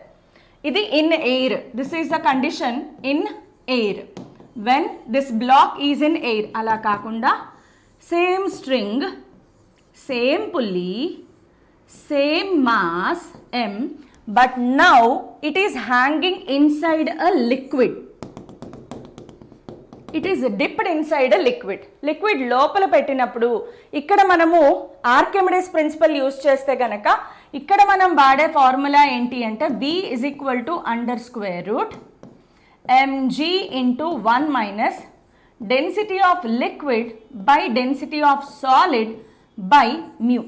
ఇది in air, this is the condition in air, when this block is in air. అలా కాకుండా same string, same pulley, same mass m, but now it is hanging inside a liquid. It is dipped inside a liquid లోపల పెట్టినప్పుడు ఇక్కడ మనము Archimedes principal use చేస్తే గనక ఇక్కడ మనం వాడే ఫార్ములా ఏంటి అంటే v is equal to under square root mg into 1 minus density of liquid by density of solid by mu.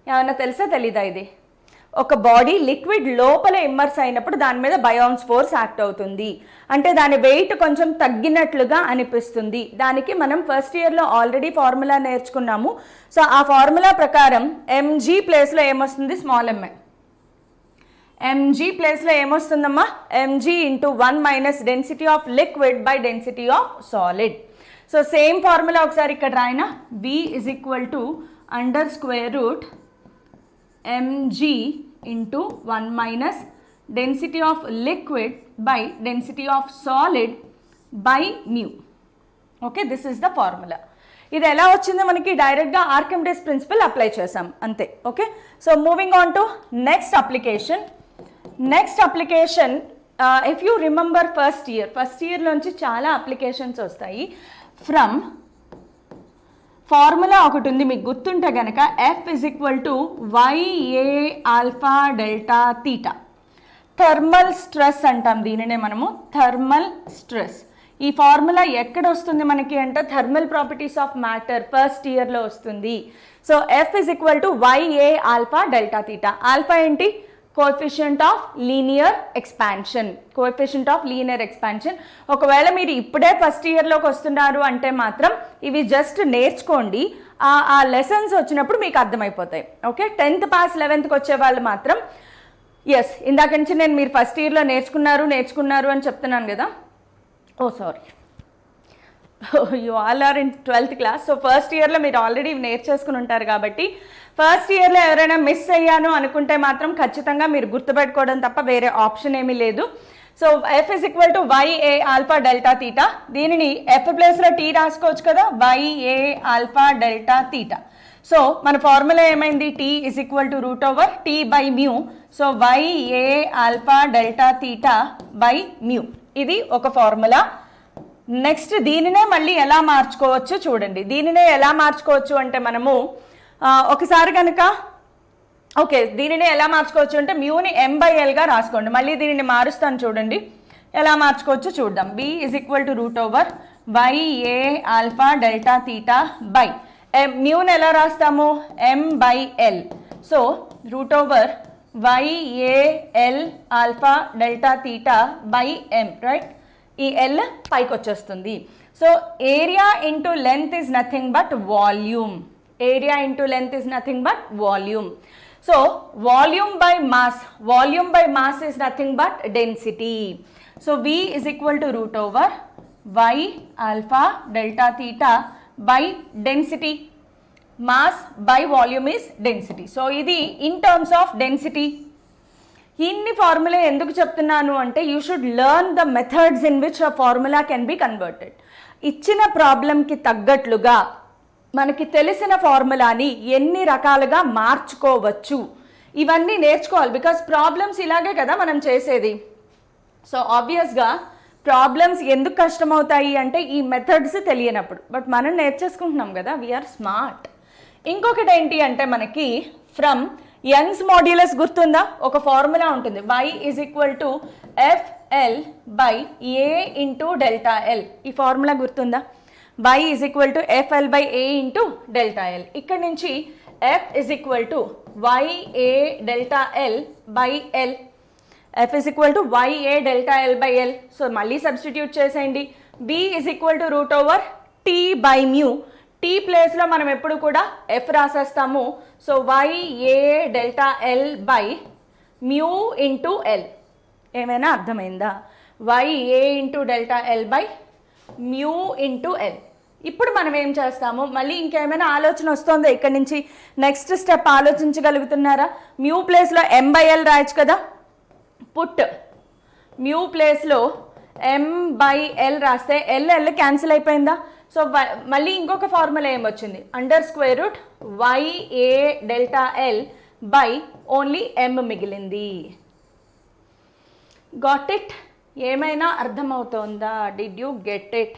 ఏమన్నా తెలుసా తెలీదా ఇది? ఒక బాడీ లిక్విడ్ లోపల ఇమ్మర్స్ అయినప్పుడు దాని మీద బయాన్స్ ఫోర్స్ యాక్ట్ అవుతుంది, అంటే దాని వెయిట్ కొంచెం తగ్గినట్లుగా అనిపిస్తుంది. దానికి మనం ఫస్ట్ ఇయర్లో ఆల్రెడీ ఫార్ములా నేర్చుకున్నాము. సో ఆ ఫార్ములా ప్రకారం ఎంజీ ప్లేస్లో ఏమొస్తుంది? Small MA. ఎంజీ ప్లేస్లో ఏమొస్తుందమ్మా? MG into 1 minus density of liquid by density of solid. So same formula ఒకసారి ఇక్కడ రాయినా, V is equal to under square root mg into 1 minus density of liquid by density of solid by mu. Okay, this is the formula. ఇది ఎలా వచ్చిందో మనకి డైరెక్ట్గా Archimedes principal apply చేసాం అంతే. Okay, so moving on to next application. If you remember first ఇయర్లోంచి చాలా applications వస్తాయి. ఫ్రమ్ ఫార్ములా ఒకటి ఉంది మీకు గుర్తుంటే కనుక, F is equal to YA alpha delta theta. Thermal stress అంటాం దీనినే మనము, థర్మల్ స్ట్రెస్. ఈ ఫార్ములా ఎక్కడ వస్తుంది మనకి అంటే thermal properties of matter first ఇయర్లో వస్తుంది. So F is equal to YA alpha delta theta. Alpha ఏంటి? Coefficient of linear expansion. ఒకవేళ మీరు ఇప్పుడే ఫస్ట్ ఇయర్లోకి వస్తున్నారు అంటే మాత్రం ఇవి జస్ట్ నేర్చుకోండి, ఆ లెసన్స్ వచ్చినప్పుడు మీకు అర్థమైపోతాయి. ఓకే, 10th పాస్ 11th వచ్చే వాళ్ళు మాత్రం ఎస్, ఇందాక నుంచి నేను మీరు ఫస్ట్ ఇయర్లో నేర్చుకున్నారు అని చెప్తున్నాను కదా. Sorry, you all are in 12th class. So first ఇయర్లో మీరు ఆల్రెడీ నేర్చేసుకుని ఉంటారు కాబట్టి ఫస్ట్ ఇయర్లో ఎవరైనా మిస్ అయ్యాను అనుకుంటే మాత్రం ఖచ్చితంగా మీరు గుర్తుపెట్టుకోవడం తప్ప వేరే ఆప్షన్ ఏమీ లేదు. So F is equal to YA alpha delta theta. దీనిని ఎఫ్ ప్లేస్లో టీ రాసుకోవచ్చు కదా, YA alpha delta theta. So మన ఫార్ములా ఏమైంది? T is equal to root over T by mu. So YA alpha delta theta by mu, ఇది ఒక formula. Next దీనినే మళ్ళీ ఎలా మార్చుకోవచ్చు చూడండి. దీనినే ఎలా మార్చుకోవచ్చు అంటే మనము ఒకసారి కనుక దీనిని ఎలా మార్చుకోవచ్చు అంటే మ్యూని M/Lగా రాసుకోండి. మళ్ళీ దీనిని మారుస్తాను చూడండి ఎలా మార్చుకోవచ్చు చూద్దాం. B is equal to root over YA alpha delta theta by మ్యూని ఎలా రాస్తాము? M/L. So root over YAL alpha delta theta by M, right? ఈ L పైకి వచ్చేస్తుంది. So area into length is nothing but volume. So volume by mass is nothing but density. So V is equal to root over Y alpha delta theta by density. Mass by volume is density. So ఇది in terms of density. ఇన్ని formula ఎందుకు చెప్తున్నాను అంటే you should learn the methods in which a formula can be converted. ఇచ్చిన ప్రాబ్లంకి తగ్గట్లుగా మనకి తెలిసిన ఫార్ములాని ఎన్ని రకాలుగా మార్చుకోవచ్చు ఇవన్నీ నేర్చుకోవాలి. బికాస్ ప్రాబ్లమ్స్ ఇలాగే కదా మనం చేసేది. సో ఆబ్వియస్గా ప్రాబ్లమ్స్ ఎందుకు కష్టమవుతాయి అంటే ఈ మెథడ్స్ తెలియనప్పుడు. బట్ మనం నేర్చేసుకుంటున్నాం కదా, వీఆర్ స్మార్ట్. ఇంకొకటి ఏంటి అంటే మనకి ఫ్రమ్ యంగ్స్ మాడ్యులస్ గుర్తుందా? ఒక ఫార్ములా ఉంటుంది, y is equal to FL by A into delta L. ఈ ఫార్ములా గుర్తుందా? y is equal to FL by A into delta L. ఇక్కడ నుంచి F is equal to YA delta L by L. F is equal to YA delta L by L. So మళ్ళీ substitute చేసేయండి. B is equal to root over T by mu. T ప్లేస్లో మనం ఎప్పుడు కూడా F రాసేస్తాము. So YA delta L by mu into L. ఏమైనా అర్థమైందా? YA into delta L by mu into L. ఇప్పుడు మనం ఏం చేస్తాము, మళ్ళీ ఇంకేమైనా ఆలోచన వస్తుందా ఇక్కడ నుంచి? Next step ఆలోచించగలుగుతున్నారా? మ్యూ ప్లేస్లో M/L రాయొచ్చు కదా. పుట్ మ్యూ ప్లేస్లో M/L రాస్తే L క్యాన్సిల్ అయిపోయిందా? సో మళ్ళీ ఇంకొక ఫార్ములా ఏమొచ్చింది, under square root YA delta L by only M మిగిలింది. Got it? ఏమైనా అర్థమవుతోందా? Did you get it?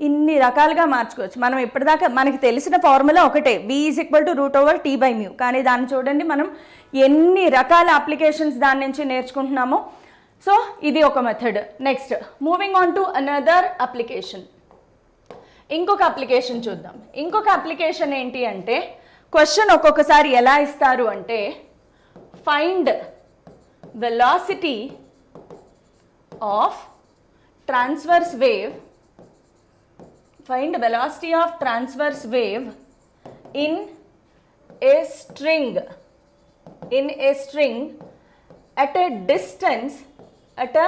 ఇన్ని రకాలుగా మార్చుకోవచ్చు మనం. ఇప్పటిదాకా మనకి తెలిసిన ఫార్ములా ఒకటే, V is equal to root over T by mu. కానీ దాన్ని చూడండి మనం ఎన్ని రకాల అప్లికేషన్స్ దాని నుంచి నేర్చుకుంటున్నామో. సో ఇది ఒక method. Next moving on to another application. ఇంకొక అప్లికేషన్ చూద్దాం. ఇంకొక అప్లికేషన్ ఏంటి అంటే క్వశ్చన్ ఒక్కొక్కసారి ఎలా ఇస్తారు అంటే find velocity of transverse wave, find velocity of transverse wave in a string at a distance, at a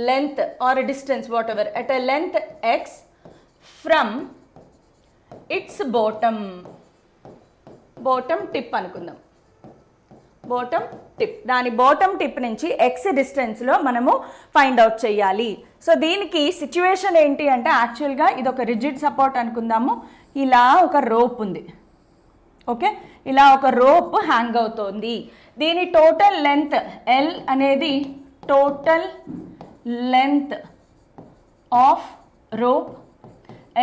length or a distance whatever, at a length x from its bottom tip అనుకుందాం. Bottom tip, దాని bottom tip నుంచి X డిస్టెన్స్లో మనము find out చేయాలి. So దీనికి situation ఏంటి అంటే యాక్చువల్గా ఇది ఒక రిజిడ్ సపోర్ట్ అనుకుందాము. ఇలా ఒక రోప్ ఉంది, ఓకే, ఇలా ఒక రోప్ హ్యాంగ్ అవుతోంది. దీని టోటల్ లెంత్ ఎల్ అనేది total length of rope,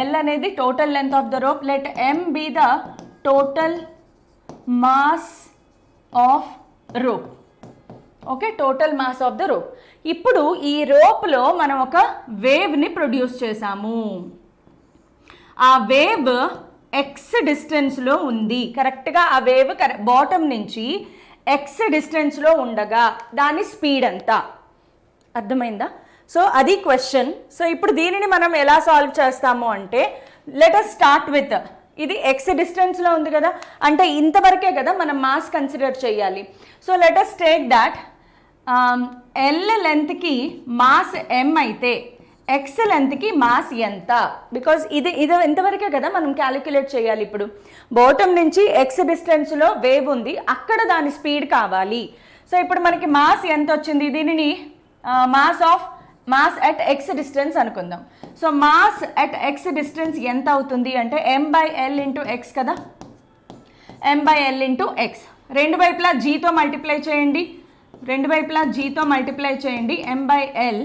L అనేది total length of the rope. Let M be the total mass of rope, okay, total mass of the rope. ఇప్పుడు ఈ రోప్లో మనం ఒక వేవ్ని ప్రొడ్యూస్ చేసాము. ఆ వేవ్ ఎక్స్ డిస్టెన్స్లో ఉంది. కరెక్ట్గా ఆ వేవ్ బాటమ్ నుంచి ఎక్స్ డిస్టెన్స్లో ఉండగా దాని స్పీడ్ ఎంత, అర్థమైందా? సో అది క్వశ్చన్. సో ఇప్పుడు దీనిని మనం ఎలా సాల్వ్ చేస్తాము అంటే లెట్ us స్టార్ట్ విత్, ఇది ఎక్స్ డిస్టెన్స్లో ఉంది కదా, అంటే ఇంతవరకే కదా మనం మాస్ కన్సిడర్ చేయాలి. So let us take that L లెంత్కి మాస్ ఎం అయితే ఎక్స్ లెంత్కి మాస్ ఎంత, బికాజ్ ఇది ఇంతవరకే కదా మనం క్యాలిక్యులేట్ చేయాలి. ఇప్పుడు బాటమ్ నుంచి ఎక్స్ డిస్టెన్స్లో వేవ్ ఉంది, అక్కడ దాని స్పీడ్ కావాలి. సో ఇప్పుడు మనకి మాస్ ఎంత వచ్చింది, దీనిని మాస్ అట్ ఎక్స్ డిస్టెన్స్ అనుకుందాం. So mass at X distance ఎంత అవుతుంది అంటే m/l ఇంటూ ఎక్స్ కదా, m/l ఇంటూ ఎక్స్. రెండు వైపులా జీతో మల్టిప్లై చేయండి, m/l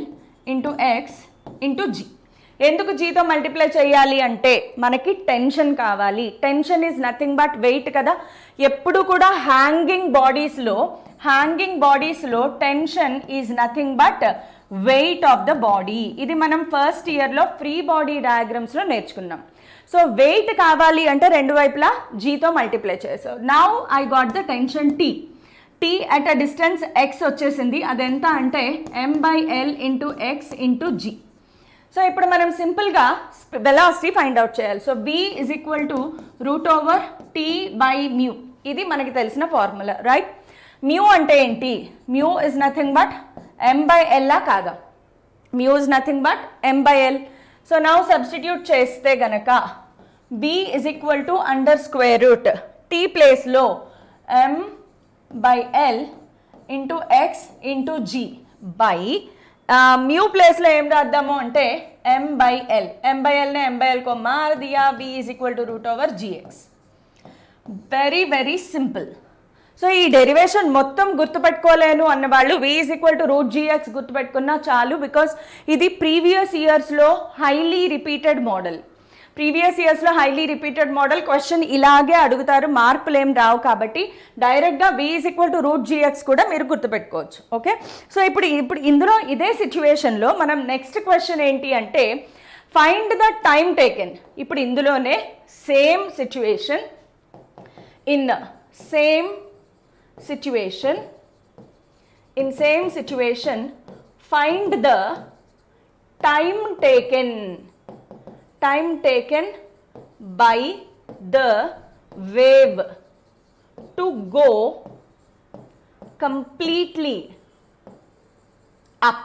into X into G. ఎందుకు జీతో మల్టిప్లై చేయాలి అంటే మనకి టెన్షన్ కావాలి. Tension is nothing but weight కదా. ఎప్పుడు కూడా హ్యాంగింగ్ బాడీస్లో tension is nothing but weight of the body. ఇది మనం ఫస్ట్ ఇయర్లో ఫ్రీ బాడీ డయాగ్రామ్స్లో నేర్చుకున్నాం. సో వెయిట్ కావాలి అంటే రెండు వైపులా జీతో మల్టిప్లై చేసావు. Now I got the tension T at a distance X వచ్చేసింది. అదెంత అంటే m/l into X into G. So ఇప్పుడు మనం సింపుల్గా వెలాసిటీ ఫైండ్ అవుట్ చేయాలి. So v is equal to √T/μ. ఇది మనకి తెలిసిన ఫార్ములా, రైట్? మ్యూ అంటే ఏంటి? Mu is nothing but m/l కాదా? Mu is nothing but m/l. So now substitute చేస్తే గనక b is equal to √T ప్లేస్లో m/l into X into G by mu ప్లేస్లో ఏం రాద్దాము అంటే m/l. m/lని m/l को मार दिया, v is equal to √gx. Very very simple. So ఈ డెరివేషన్ మొత్తం గుర్తుపెట్టుకోలేను అన్న వాళ్ళు v is equal to √gx గుర్తుపెట్టుకున్నా చాలు, బికాస్ ఇది ప్రీవియస్ ఇయర్స్లో హైలీ రిపీటెడ్ మోడల్. క్వశ్చన్ ఇలాగే అడుగుతారు, మార్పులు ఏం రావు. కాబట్టి డైరెక్ట్గా v is equal to √gx కూడా మీరు గుర్తుపెట్టుకోవచ్చు, ఓకే? సో ఇప్పుడు ఇందులో ఇదే సిచ్యువేషన్లో మనం నెక్స్ట్ క్వశ్చన్ ఏంటి అంటే ఫైండ్ ద టైం టేకెన్. ఇప్పుడు ఇందులోనే same situation, in same situation find the time taken by the wave to go completely up.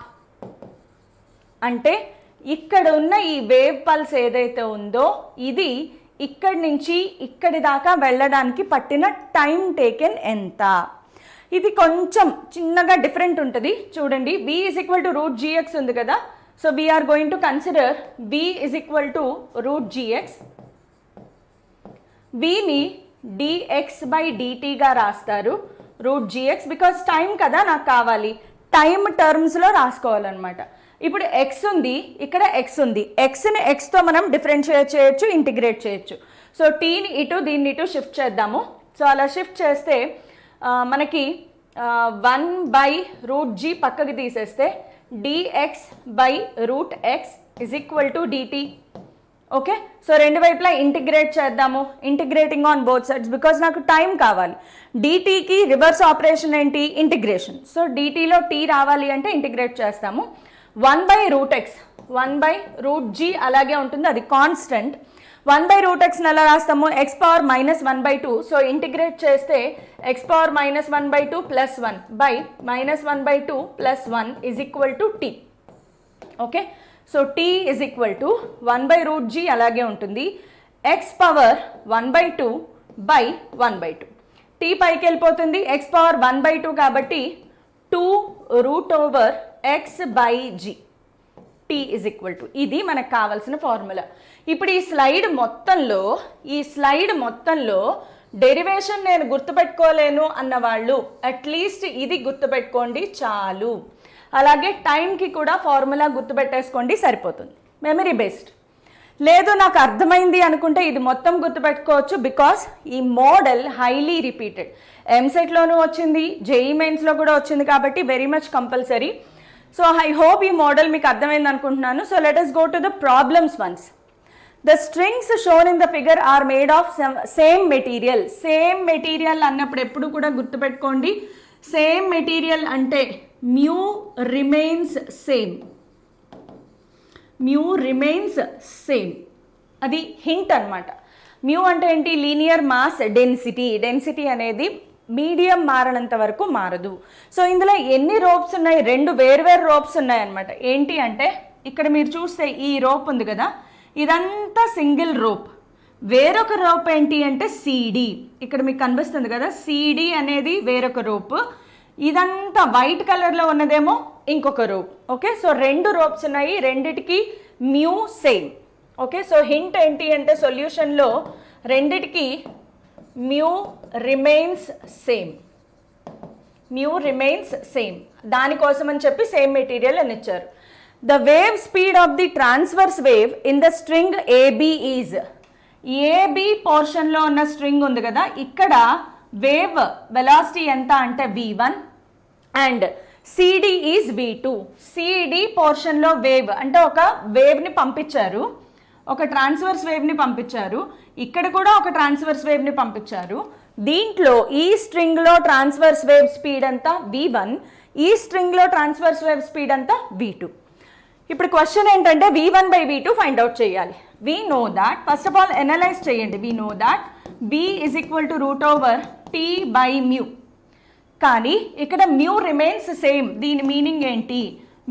అంటే ఇక్కడ ఉన్న ఈ వేవ్ పల్స్ ఏదైతే ఉందో ఇది ఇక్కడి నుంచి ఇక్కడి దాకా వెళ్ళడానికి పట్టిన టైం టేకెన్ ఎంత. ఇది కొంచెం చిన్నగా డిఫరెంట్ ఉంటుంది చూడండి. v is equal to √gx ఉంది కదా. So we're going to consider v is equal to √gx. vని dx/dtగా రాస్తారు √gx, బికాస్ టైం కదా నాకు కావాలి, టైం టర్మ్స్లో రాసుకోవాలన్నమాట. ఇప్పుడు ఎక్స్ ఉంది, ఇక్కడ ఎక్స్ ఉంది. ఎక్స్ని ఎక్స్తో మనం డిఫరెన్షియేట్ చేయొచ్చు, ఇంటిగ్రేట్ చేయొచ్చు. సో టీని ఇటు దీన్ని ఇటు షిఫ్ట్ చేద్దాము. సో అలా షిఫ్ట్ చేస్తే మనకి 1/√g పక్కకి తీసేస్తే dx by root x is equal to dt. Okay, so రెండు వైపులా ఇంటిగ్రేట్ చేద్దాము. Integrating on both sides because నాకు టైం కావాలి. డిటీకి రివర్స్ ఆపరేషన్ ఏంటి? ఇంటిగ్రేషన్. సో డిటీలో టీ రావాలి అంటే ఇంటిగ్రేట్ చేస్తాము. 1/√x 1/√g అలాగే ఉంటుంది, అది కాన్స్టెంట్. 1/√x ఎలా రాస్తాము? x power -1/2. సో ఇంటిగ్రేట్ చేస్తే x power -1/2 plus 1 by -1/2 plus 1 is equal to t. Okay, so t is equal to 1/√g అలాగే ఉంటుంది, x పవర్ 1/2 బై 1/2. t పైకి వెళ్ళిపోతుంది, x పవర్ 1/2 కాబట్టి 2√x by g. t is equal to, ఇది మనకు కావాల్సిన formula. ఇప్పుడు ఈ స్లైడ్ మొత్తంలో డెరివేషన్ నేను గుర్తుపెట్టుకోలేను అన్న వాళ్ళు అట్లీస్ట్ ఇది గుర్తుపెట్టుకోండి చాలు. అలాగే టైంకి కూడా ఫార్ములా గుర్తుపెట్టేసుకోండి, సరిపోతుంది. Memory based. లేదు నాకు అర్థమైంది అనుకుంటే ఇది మొత్తం గుర్తుపెట్టుకోవచ్చు, బికాస్ ఈ మోడల్ హైలీ రిపీటెడ్. ఎంసెట్లోనూ వచ్చింది, జేఈ మెయిన్స్లో కూడా వచ్చింది కాబట్టి very much compulsory. So I hope ఈ మోడల్ మీకు అర్థమైంది అనుకుంటున్నాను. So let us go to the problems once. The strings shown in the figure are made of same material. Same material అన్నప్పుడు ఎప్పుడు కూడా గుర్తుపెట్టుకోండి, సేమ్ మెటీరియల్ అంటే mu remains same. mu remains same, అది హింట్ అనమాట. mu అంటే ఏంటి? Linear mass density. Density అనేది మీడియం మారనంత వరకు మారదు. సో ఇందులో ఎన్ని రోప్స్ ఉన్నాయి? 2 వేర్వేరు రోప్స్ ఉన్నాయి అనమాట. ఏంటి అంటే ఇక్కడ మీరు చూస్తే ఈ రోప్ ఉంది కదా, ఇదంతా సింగిల్ రోప్. వేరొక రోప్ ఏంటి అంటే సిడి. ఇక్కడ మీకు కనిపిస్తుంది కదా, సిడి అనేది వేరొక రోప్. ఇదంతా వైట్ కలర్లో ఉన్నదేమో ఇంకొక రోప్. ఓకే, సో 2 రోప్స్ ఉన్నాయి, రెండిటికి mu same. Okay, so hint ఏంటి అంటే సొల్యూషన్లో రెండిటికి mu remains same. Mu remains same, దానికోసం అని చెప్పి సేమ్ మెటీరియల్ అని ఇచ్చారు. The wave speed of the transverse wave in the string AB is. AB పోర్షన్లో ఉన్న స్ట్రింగ్ ఉంది కదా, ఇక్కడ వేవ్ వెలాసిటీ ఎంత అంటే v1 and CD is v2. CD పోర్షన్లో వేవ్ అంటే ఒక వేవ్ని పంపించారు, ఒక ట్రాన్స్వర్స్ వేవ్ని పంపించారు, ఇక్కడ కూడా ఒక ట్రాన్స్వర్స్ వేవ్ని పంపించారు. దీంట్లో ఈ స్ట్రింగ్లో ట్రాన్స్వర్స్ వేవ్ స్పీడ్ అంతా v1, ఈ స్ట్రింగ్లో ట్రాన్స్వర్స్ వేవ్ స్పీడ్ అంతా v2. ఇప్పుడు క్వశ్చన్ ఏంటంటే v1/v2 ఫైండ్ అవుట్ చేయాలి. We know that, first of all analyse చేయండి. We know that v is equal to √t/μ. కానీ ఇక్కడ మ్యూ రిమైన్స్ సేమ్. దీని మీనింగ్ ఏంటి?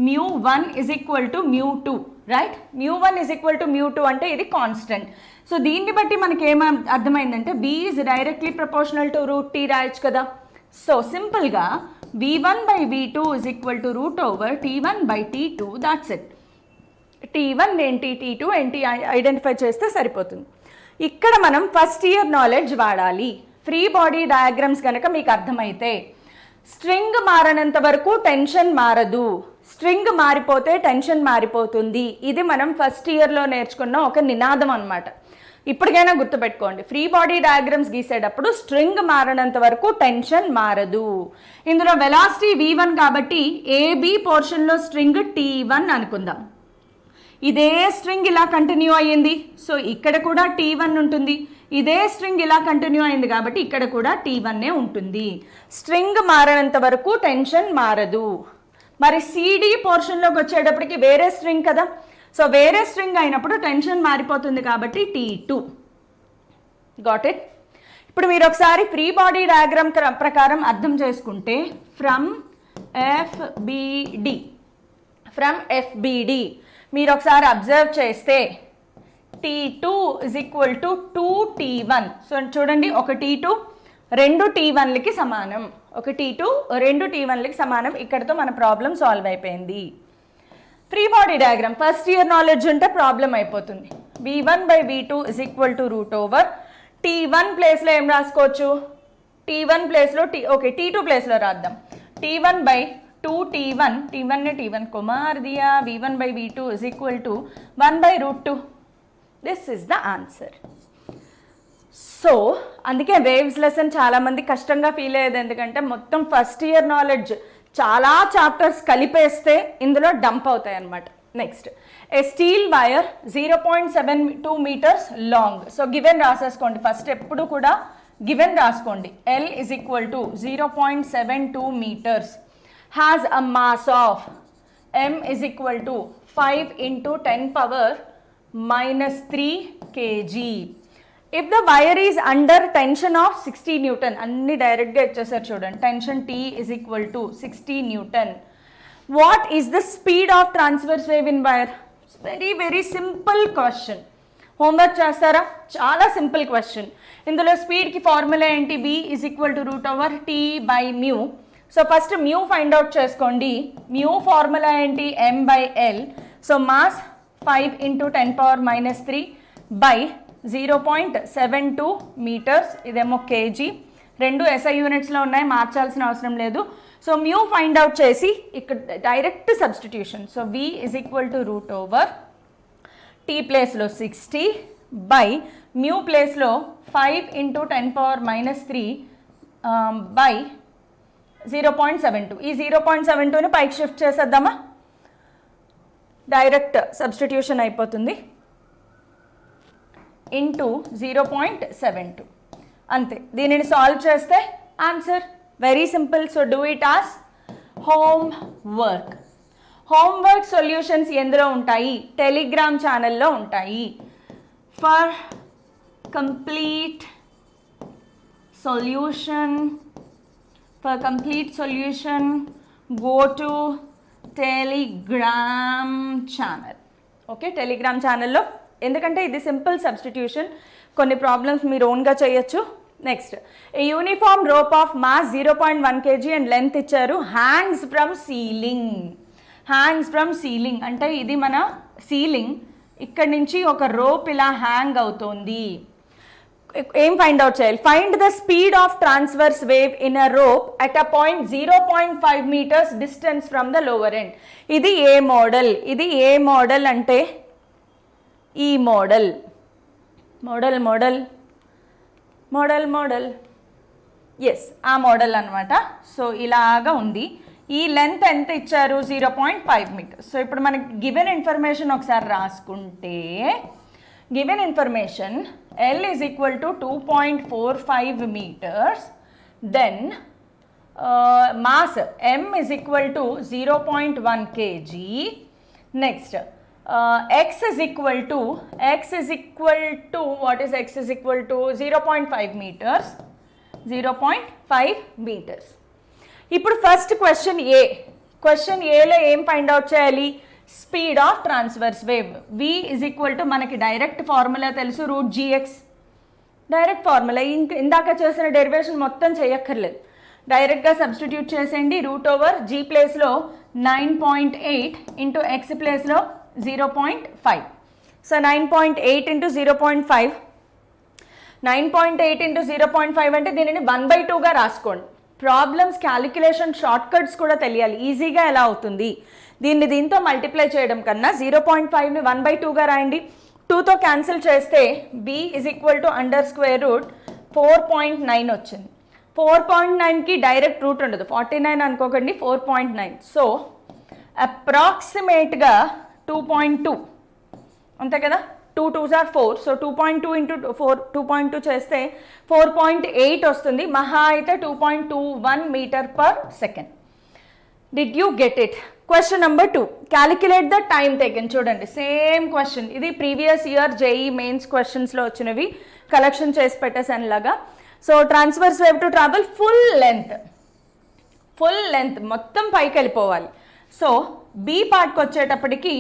μ1 is equal to μ2, right? μ1 is equal to μ2 అంటే ఇది కాన్స్టెంట్. సో దీన్ని బట్టి మనకి ఏం అర్థమైందంటే v is directly proportional to √t రాయొచ్చు కదా. సో సింపుల్గా v1/v2 is equal to √t1/t2. That's it. t1 ఏంటి, t2 ఏంటి ఐడెంటిఫై చేస్తే సరిపోతుంది. ఇక్కడ మనం ఫస్ట్ ఇయర్ నాలెడ్జ్ వాడాలి. ఫ్రీ బాడీ డయాగ్రామ్స్ కనుక మీకు అర్థమైతే, స్ట్రింగ్ మారనంత వరకు టెన్షన్ మారదు, స్ట్రింగ్ మారిపోతే టెన్షన్ మారిపోతుంది. ఇది మనం ఫస్ట్ ఇయర్లో నేర్చుకున్న ఒక నినాదం అనమాట. ఇప్పటికైనా గుర్తుపెట్టుకోండి, ఫ్రీ బాడీ డయాగ్రామ్స్ గీసేటప్పుడు స్ట్రింగ్ మారనంత వరకు టెన్షన్ మారదు. ఇందులో వెలాసిటీ v1 కాబట్టి ఏబి పోర్షన్లో స్ట్రింగ్ t1 అనుకుందాం. ఇదే స్ట్రింగ్ ఇలా కంటిన్యూ అయ్యింది, సో ఇక్కడ కూడా t1 ఉంటుంది. ఇదే స్ట్రింగ్ ఇలా కంటిన్యూ అయింది కాబట్టి ఇక్కడ కూడా t1 ఉంటుంది. స్ట్రింగ్ మారనంత వరకు టెన్షన్ మారదు. మరి సిడి పోర్షన్లోకి వచ్చేటప్పటికి వేరే స్ట్రింగ్ కదా, సో వేరే స్ట్రింగ్ అయినప్పుడు టెన్షన్ మారిపోతుంది కాబట్టి t2. Got it? ఇప్పుడు మీరు ఒకసారి ఫ్రీ బాడీ డయాగ్రామ్ ప్రకారం అర్థం చేసుకుంటే, ఫ్రమ్ ఎఫ్బిడి మీరు ఒకసారి అబ్జర్వ్ చేస్తే t2 is equal to 2t1. So చూడండి, ఒక t2 2 t1లకి సమానం, ఒక t2 2 t1లకి సమానం. ఇక్కడతో మన ప్రాబ్లం సాల్వ్ అయిపోయింది. Free body diagram first year knowledge ఉంటే ప్రాబ్లం అయిపోతుంది. v1/v2 is equal to t1 ప్లేస్లో ఏం రాసుకోవచ్చు? t1 ప్లేస్లో ఓకే t2 ప్లేస్లో రాద్దాం. t1/2t1, t1 t1 కుమార్ దియా, v1/v2 is equal to 1/√2. This is the answer. So అందుకే వేవ్స్ లెసన్ చాలామంది కష్టంగా ఫీల్ అయ్యేది, ఎందుకంటే మొత్తం ఫస్ట్ ఇయర్ నాలెడ్జ్ చాలా చాప్టర్స్ కలిపేస్తే ఇందులో డంప్ అవుతాయి అన్నమాట. Next a steel wire 0.72 meters long. So given రాసేసుకోండి ఫస్ట్, ఎప్పుడు కూడా గివెన్ రాసుకోండి. L is equal to 0.72 meters has a mass of M is equal to 5 into 10 power minus 3 kg. If the wire is under tension of 60 Newton, అన్ని డైరెక్ట్గా ఇచ్చేసారు చూడండి, tension T is equal to 60 Newton. What is the speed of transverse wave in wire? Very very simple question. Homework చేస్తారా? చాలా simple question. ఇందులో స్పీడ్కి formula ఏంటి? V is equal to √T by mu. So first mu find out చేసుకోండి. Mu formula ఏంటి? M by L. So mass 5 into 10 power minus 3 by 0.72 meters. ఇదేమో KG. రెండు SI యూనిట్స్లో ఉన్నాయి, మార్చాల్సిన అవసరం లేదు. సో మ్యూ ఫైండ్ అవుట్ చేసి ఇక్కడ direct substitution. So V is equal to √T ప్లేస్లో 60 by మ్యూ ప్లేస్లో 5 into 10 power minus 3 by 0.72. ఈ 0.72ని పైకి షిఫ్ట్ చేసేద్దామా? డైరెక్ట్ సబ్స్టిట్యూషన్ అయిపోతుంది. ఇంటూ 0.72 అంతే. దీనిని సాల్వ్ చేస్తే answer very simple. So do it as homework. Homework solutions ఎందులో ఉంటాయి? టెలిగ్రామ్ ఛానల్లో ఉంటాయి. For complete solution go to Telegram channel. Okay, Telegram ఛానల్లో, ఎందుకంటే ఇది సింపుల్ సబ్స్టిట్యూషన్, కొన్ని ప్రాబ్లమ్స్ మీరు ఓన్గా చేయొచ్చు. Next a uniform rope of mass 0.1 kg and length ఇచ్చారు. హ్యాంగ్స్ ఫ్రమ్ సీలింగ్ అంటే ఇది మన సీలింగ్, ఇక్కడ నుంచి ఒక రోప్ ఇలా హ్యాంగ్ అవుతోంది. ఏం ఫైండ్ అవుట్ చేయాలి? Find the speed of transverse wave in a rope at a point 0.5 meters distance from the lower end. ఇది ఏ మోడల్? ఇది ఏ మోడల్ అంటే ఈ మోడల్ ఎస్, ఆ మోడల్ అనమాట. సో ఇలాగా ఉంది. ఈ లెంత్ ఎంత ఇచ్చారు? 0.5 meters. సో ఇప్పుడు మనకి గివెన్ ఇన్ఫర్మేషన్ ఒకసారి రాసుకుంటే, given information L is equal to 2.45 meters, then mass M is equal to 0.1 kg. Next x is equal to what is x is equal to 0.5 meters. ఇప్పుడు first question ఏలో ఏం find out చేయాలి? Speed of transverse wave. V is equal to మనకి direct formula తెలుసు, √gx. Direct formula, ఇందాక చేసిన derivation మొత్తం చేయక్కర్లేదు, డైరెక్ట్గా సబ్స్టిట్యూట్ చేసేయండి. √g ప్లేస్లో 9.8 ఇంటూ x ప్లేస్లో 0.5. సో 9.8 ఇంటూ 0.5, 9.8 ఇంటూ 0.5 అంటే దీనిని 1/2గా రాసుకోండి. ప్రాబ్లమ్స్ క్యాలిక్యులేషన్ షార్ట్ కట్స్ కూడా తెలియాలి, ఈజీగా ఎలా అవుతుంది. దీంతో మల్టిప్లై చేయడం కన్నా 0.5ని 1/2గా రాయండి. 2తో క్యాన్సిల్ చేస్తే b is equal to √4.9 వచ్చింది. 4.9కి డైరెక్ట్ రూట్ ఉండదు, 49 అనుకోకండి, 4.9. సో అప్రాక్సిమేట్గా 2.2 అంతే కదా, 2 2s are 4. సో 2.2 ఇంటూ 2.2 చేస్తే 4.8 వస్తుంది. మహా అయితే 2.21 meter/second. Did you get it? Question number 2. Calculate the time taken. చూడండి, సేమ్ క్వశ్చన్. ఇది ప్రీవియస్ ఇయర్ JEE మెయిన్స్ క్వశ్చన్స్లో వచ్చినవి, కలెక్షన్ చేసి పెట్టేసాను లాగా. So transverse wave to travel full length మొత్తం పైకి వెళ్ళిపోవాలి. సో బి పార్ట్కి వచ్చేటప్పటికి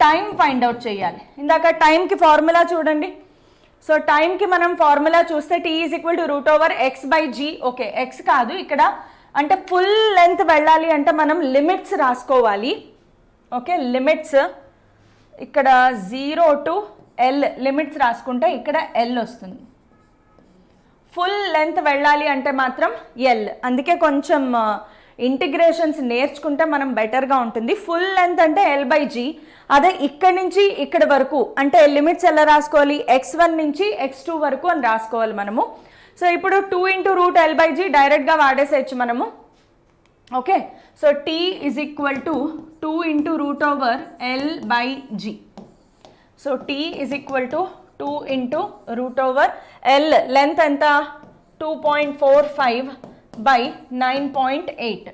టైం ఫైండ్ అవుట్ చేయాలి. ఇందాక టైంకి ఫార్ములా చూడండి. సో టైంకి మనం ఫార్ములా చూస్తే T is equal to √x/g. Okay, X కాదు ఇక్కడ, అంటే ఫుల్ లెంత్ వెళ్ళాలి అంటే మనం లిమిట్స్ రాసుకోవాలి. ఓకే, లిమిట్స్ ఇక్కడ 0 to L లిమిట్స్ రాసుకుంటే ఇక్కడ L వస్తుంది. ఫుల్ లెంత్ వెళ్ళాలి అంటే మాత్రం L. అందుకే కొంచెం ఇంటిగ్రేషన్స్ నేర్చుకుంటే మనం బెటర్గా ఉంటుంది. ఫుల్ లెంత్ అంటే L/g. అదే ఇక్కడ నుంచి ఇక్కడ వరకు అంటే లిమిట్స్ ఎలా రాసుకోవాలి? x1 నుంచి x2 వరకు అని రాసుకోవాలి మనము. సో ఇప్పుడు 2 into √L/g డైరెక్ట్గా వాడేసేయచ్చు మనము. Okay, so T is equal to 2 into root over L by G. So T is equal to 2 into root over L, length ఎంత 2.45 by 9.8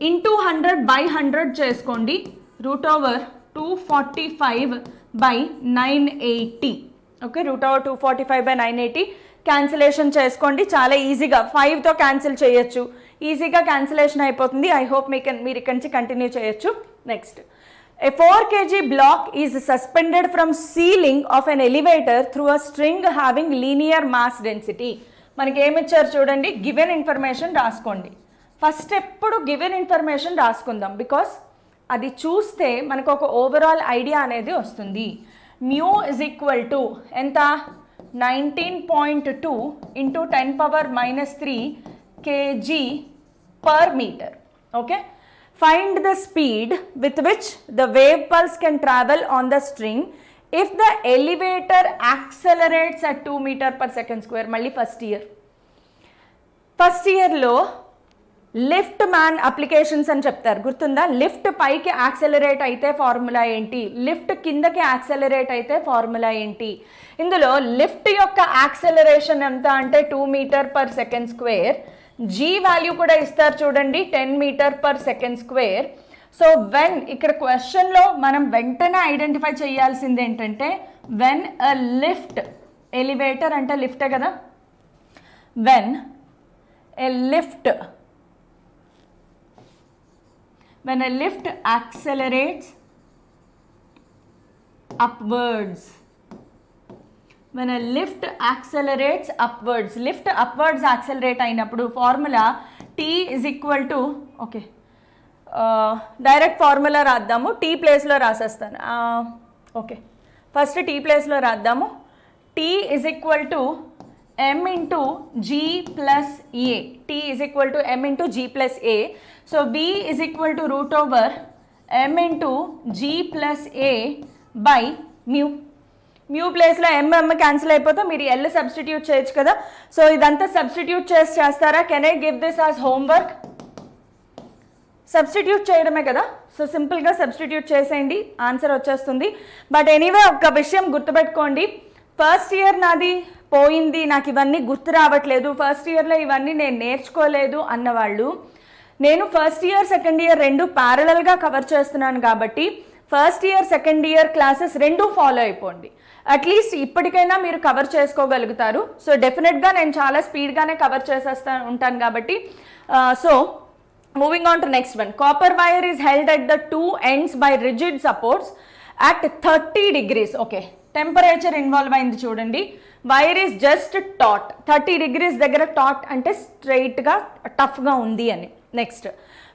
into 100 by 100 చేసుకోండి, root over 245 by 980. Okay, root over 245 by 980 cancellation చేసుకోండి, చాలా ఈజీగా 5తో cancel చేయొచ్చు, ఈజీగా cancellation అయిపోతుంది. I hope మీరు ఇక్కడి నుంచి కంటిన్యూ చేయొచ్చు. Next, a 4 kg block is suspended from ceiling of an elevator through a string having linear mass density. మనకి ఏమి ఇచ్చారు చూడండి, గివెన్ ఇన్ఫర్మేషన్ రాసుకోండి. ఫస్ట్ ఎప్పుడు గివెన్ ఇన్ఫర్మేషన్ రాసుకుందాం, బికాస్ అది చూస్తే మనకు ఒక ఓవరాల్ ఐడియా అనేది వస్తుంది. మ్యూ ఇజ్ ఈక్వల్ టు ఎంత 19.2 into 10⁻³ kg per metre. Okay, find the speed with which the wave pulse can travel on the string if the elevator accelerates at 2 meter per second square. మళ్ళీ first ఇయర్లో lift man applications అని చెప్తారు, గుర్తుందా? Lift పైకి accelerate అయితే formula ఏంటి, lift కిందకి accelerate అయితే ఫార్ములా ఏంటి. ఇందులో లిఫ్ట్ యొక్క యాక్సెలరేషన్ ఎంత అంటే 2 metre per second square, G value కూడా ఇస్తారు చూడండి 10 metre per second square. So when ఇక్కడ క్వశ్చన్లో మనం వెంటనే ఐడెంటిఫై చేయాల్సింది ఏంటంటే వెన్ అ లిఫ్ట్, ఎలివేటర్ అంటే లిఫ్టే కదా, when a lift when a lift accelerates upwards, when a lift accelerates upwards, lift upwards accelerate అయినప్పుడు ఫార్ములా T is equal to, okay direct formula రాద్దాము, T ప్లేస్లో రాసేస్తాను. ఓకే, ఫస్ట్ T ప్లేస్లో రాద్దాము. T is equal to m into g plus a. T is equal to m into g plus a. So V is equal to root over m into g plus a by mu. Mu ప్లేస్లో m cancel అయిపోతే మీరు L substitute చేయొచ్చు కదా. So ఇదంతా substitute చేస్తారా? Can I give this as homework? Substitute చేయడమే కదా, so సింపుల్గా సబ్స్టిట్యూట్ చేసేయండి, ఆన్సర్ వచ్చేస్తుంది. బట్ ఎనీవే ఒక్క విషయం గుర్తుపెట్టుకోండి, ఫస్ట్ ఇయర్ నాది పోయింది, నాకు ఇవన్నీ గుర్తు రావట్లేదు, ఫస్ట్ ఇయర్లో ఇవన్నీ నేను నేర్చుకోలేదు అన్నవాళ్ళు, నేను ఫస్ట్ ఇయర్ సెకండ్ ఇయర్ రెండు ప్యారలల్గా కవర్ చేస్తున్నాను కాబట్టి first year second year classes రెండు ఫాలో అయిపోండి. అట్లీస్ట్ ఇప్పటికైనా మీరు కవర్ చేసుకోగలుగుతారు. సో డెఫినెట్గా నేను చాలా స్పీడ్గానే కవర్ ఉంటాను కాబట్టి. So moving on to next one. Copper wire is held at the 2 ends by rigid supports at 30 degrees. Okay, temperature involve అయింది చూడండి. Wire is just taut, 30 degrees దగ్గర టాట్ అంటే స్ట్రైట్గా టఫ్గా ఉంది అని. Next,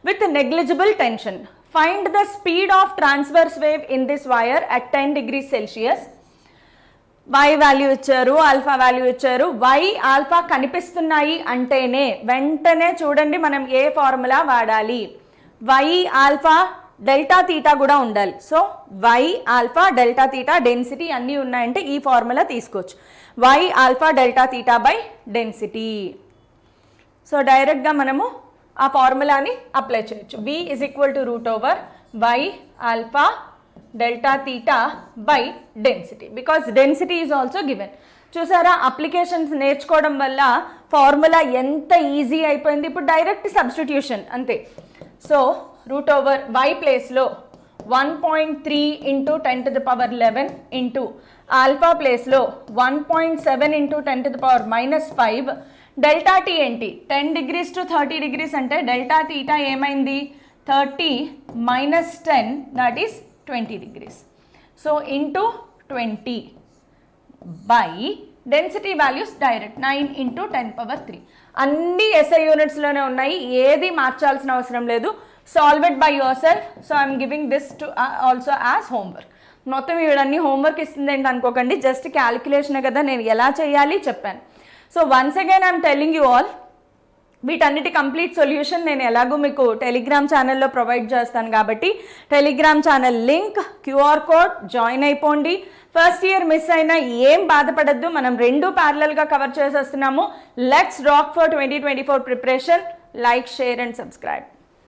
with negligible tension find the speed of transverse wave in this wire at 10 degrees Celsius. Y value ఇచ్చారు, alpha value ఇచ్చారు. వై ఆల్ఫా కనిపిస్తున్నాయి అంటేనే వెంటనే చూడండి మనం ఏ ఫార్ములా వాడాలి. వై ఆల్ఫా డెల్టా తీటా కూడా ఉండాలి. So Y alpha delta theta density అన్నీ ఉన్నాయంటే ఈ ఫార్ములా తీసుకోవచ్చు, Y alpha delta theta by density. So డైరెక్ట్గా మనము ఆ ఫార్ములాని అప్లై చేయొచ్చు. v is equal to root over y alpha delta theta by density, because density is also given. చూసారా, అప్లికేషన్స్ నేర్చుకోవడం వల్ల ఫార్ములా ఎంత ఈజీ అయిపోయింది. ఇప్పుడు డైరెక్ట్ సబ్స్టిట్యూషన్ అంతే. సో రూట్ ఓవర్ y ప్లేస్లో 1.3 ఇంటూ 10⁻11 ఇంటూ ఆల్ఫా ప్లేస్లో 1.7 ఇంటూ 10⁻⁻5. డెల్టా టీ ఏంటి, 10 degrees to 30 degrees అంటే డెల్టా తీటా ఏమైంది 30 minus 10 that is 20 degrees. So into 20 by density values direct 9 into 10⁻3. అన్ని SI యూనిట్స్లోనే ఉన్నాయి, ఏది మార్చాల్సిన అవసరం లేదు. Solve it by your self. So I'm giving this to also as homework. మొత్తం ఇవన్నీ హోంవర్క్ ఇస్తుంది ఏంటి అనుకోకండి, జస్ట్ క్యాలిక్యులేషనే కదా, నేను ఎలా చేయాలి చెప్పాను. So once again I'm telling you all, వీటన్నిటి కంప్లీట్ సొల్యూషన్ నేను ఎలాగో మీకు టెలిగ్రామ్ ఛానల్లో ప్రొవైడ్ చేస్తాను కాబట్టి Telegram channel link, QR code join అయిపోండి. ఫస్ట్ ఇయర్ మిస్ అయినా ఏం బాధపడద్దు, మనం రెండు ప్యారలల్గా కవర్ చేసేస్తున్నాము. Let's rock for 2024 preparation. Like, share and subscribe.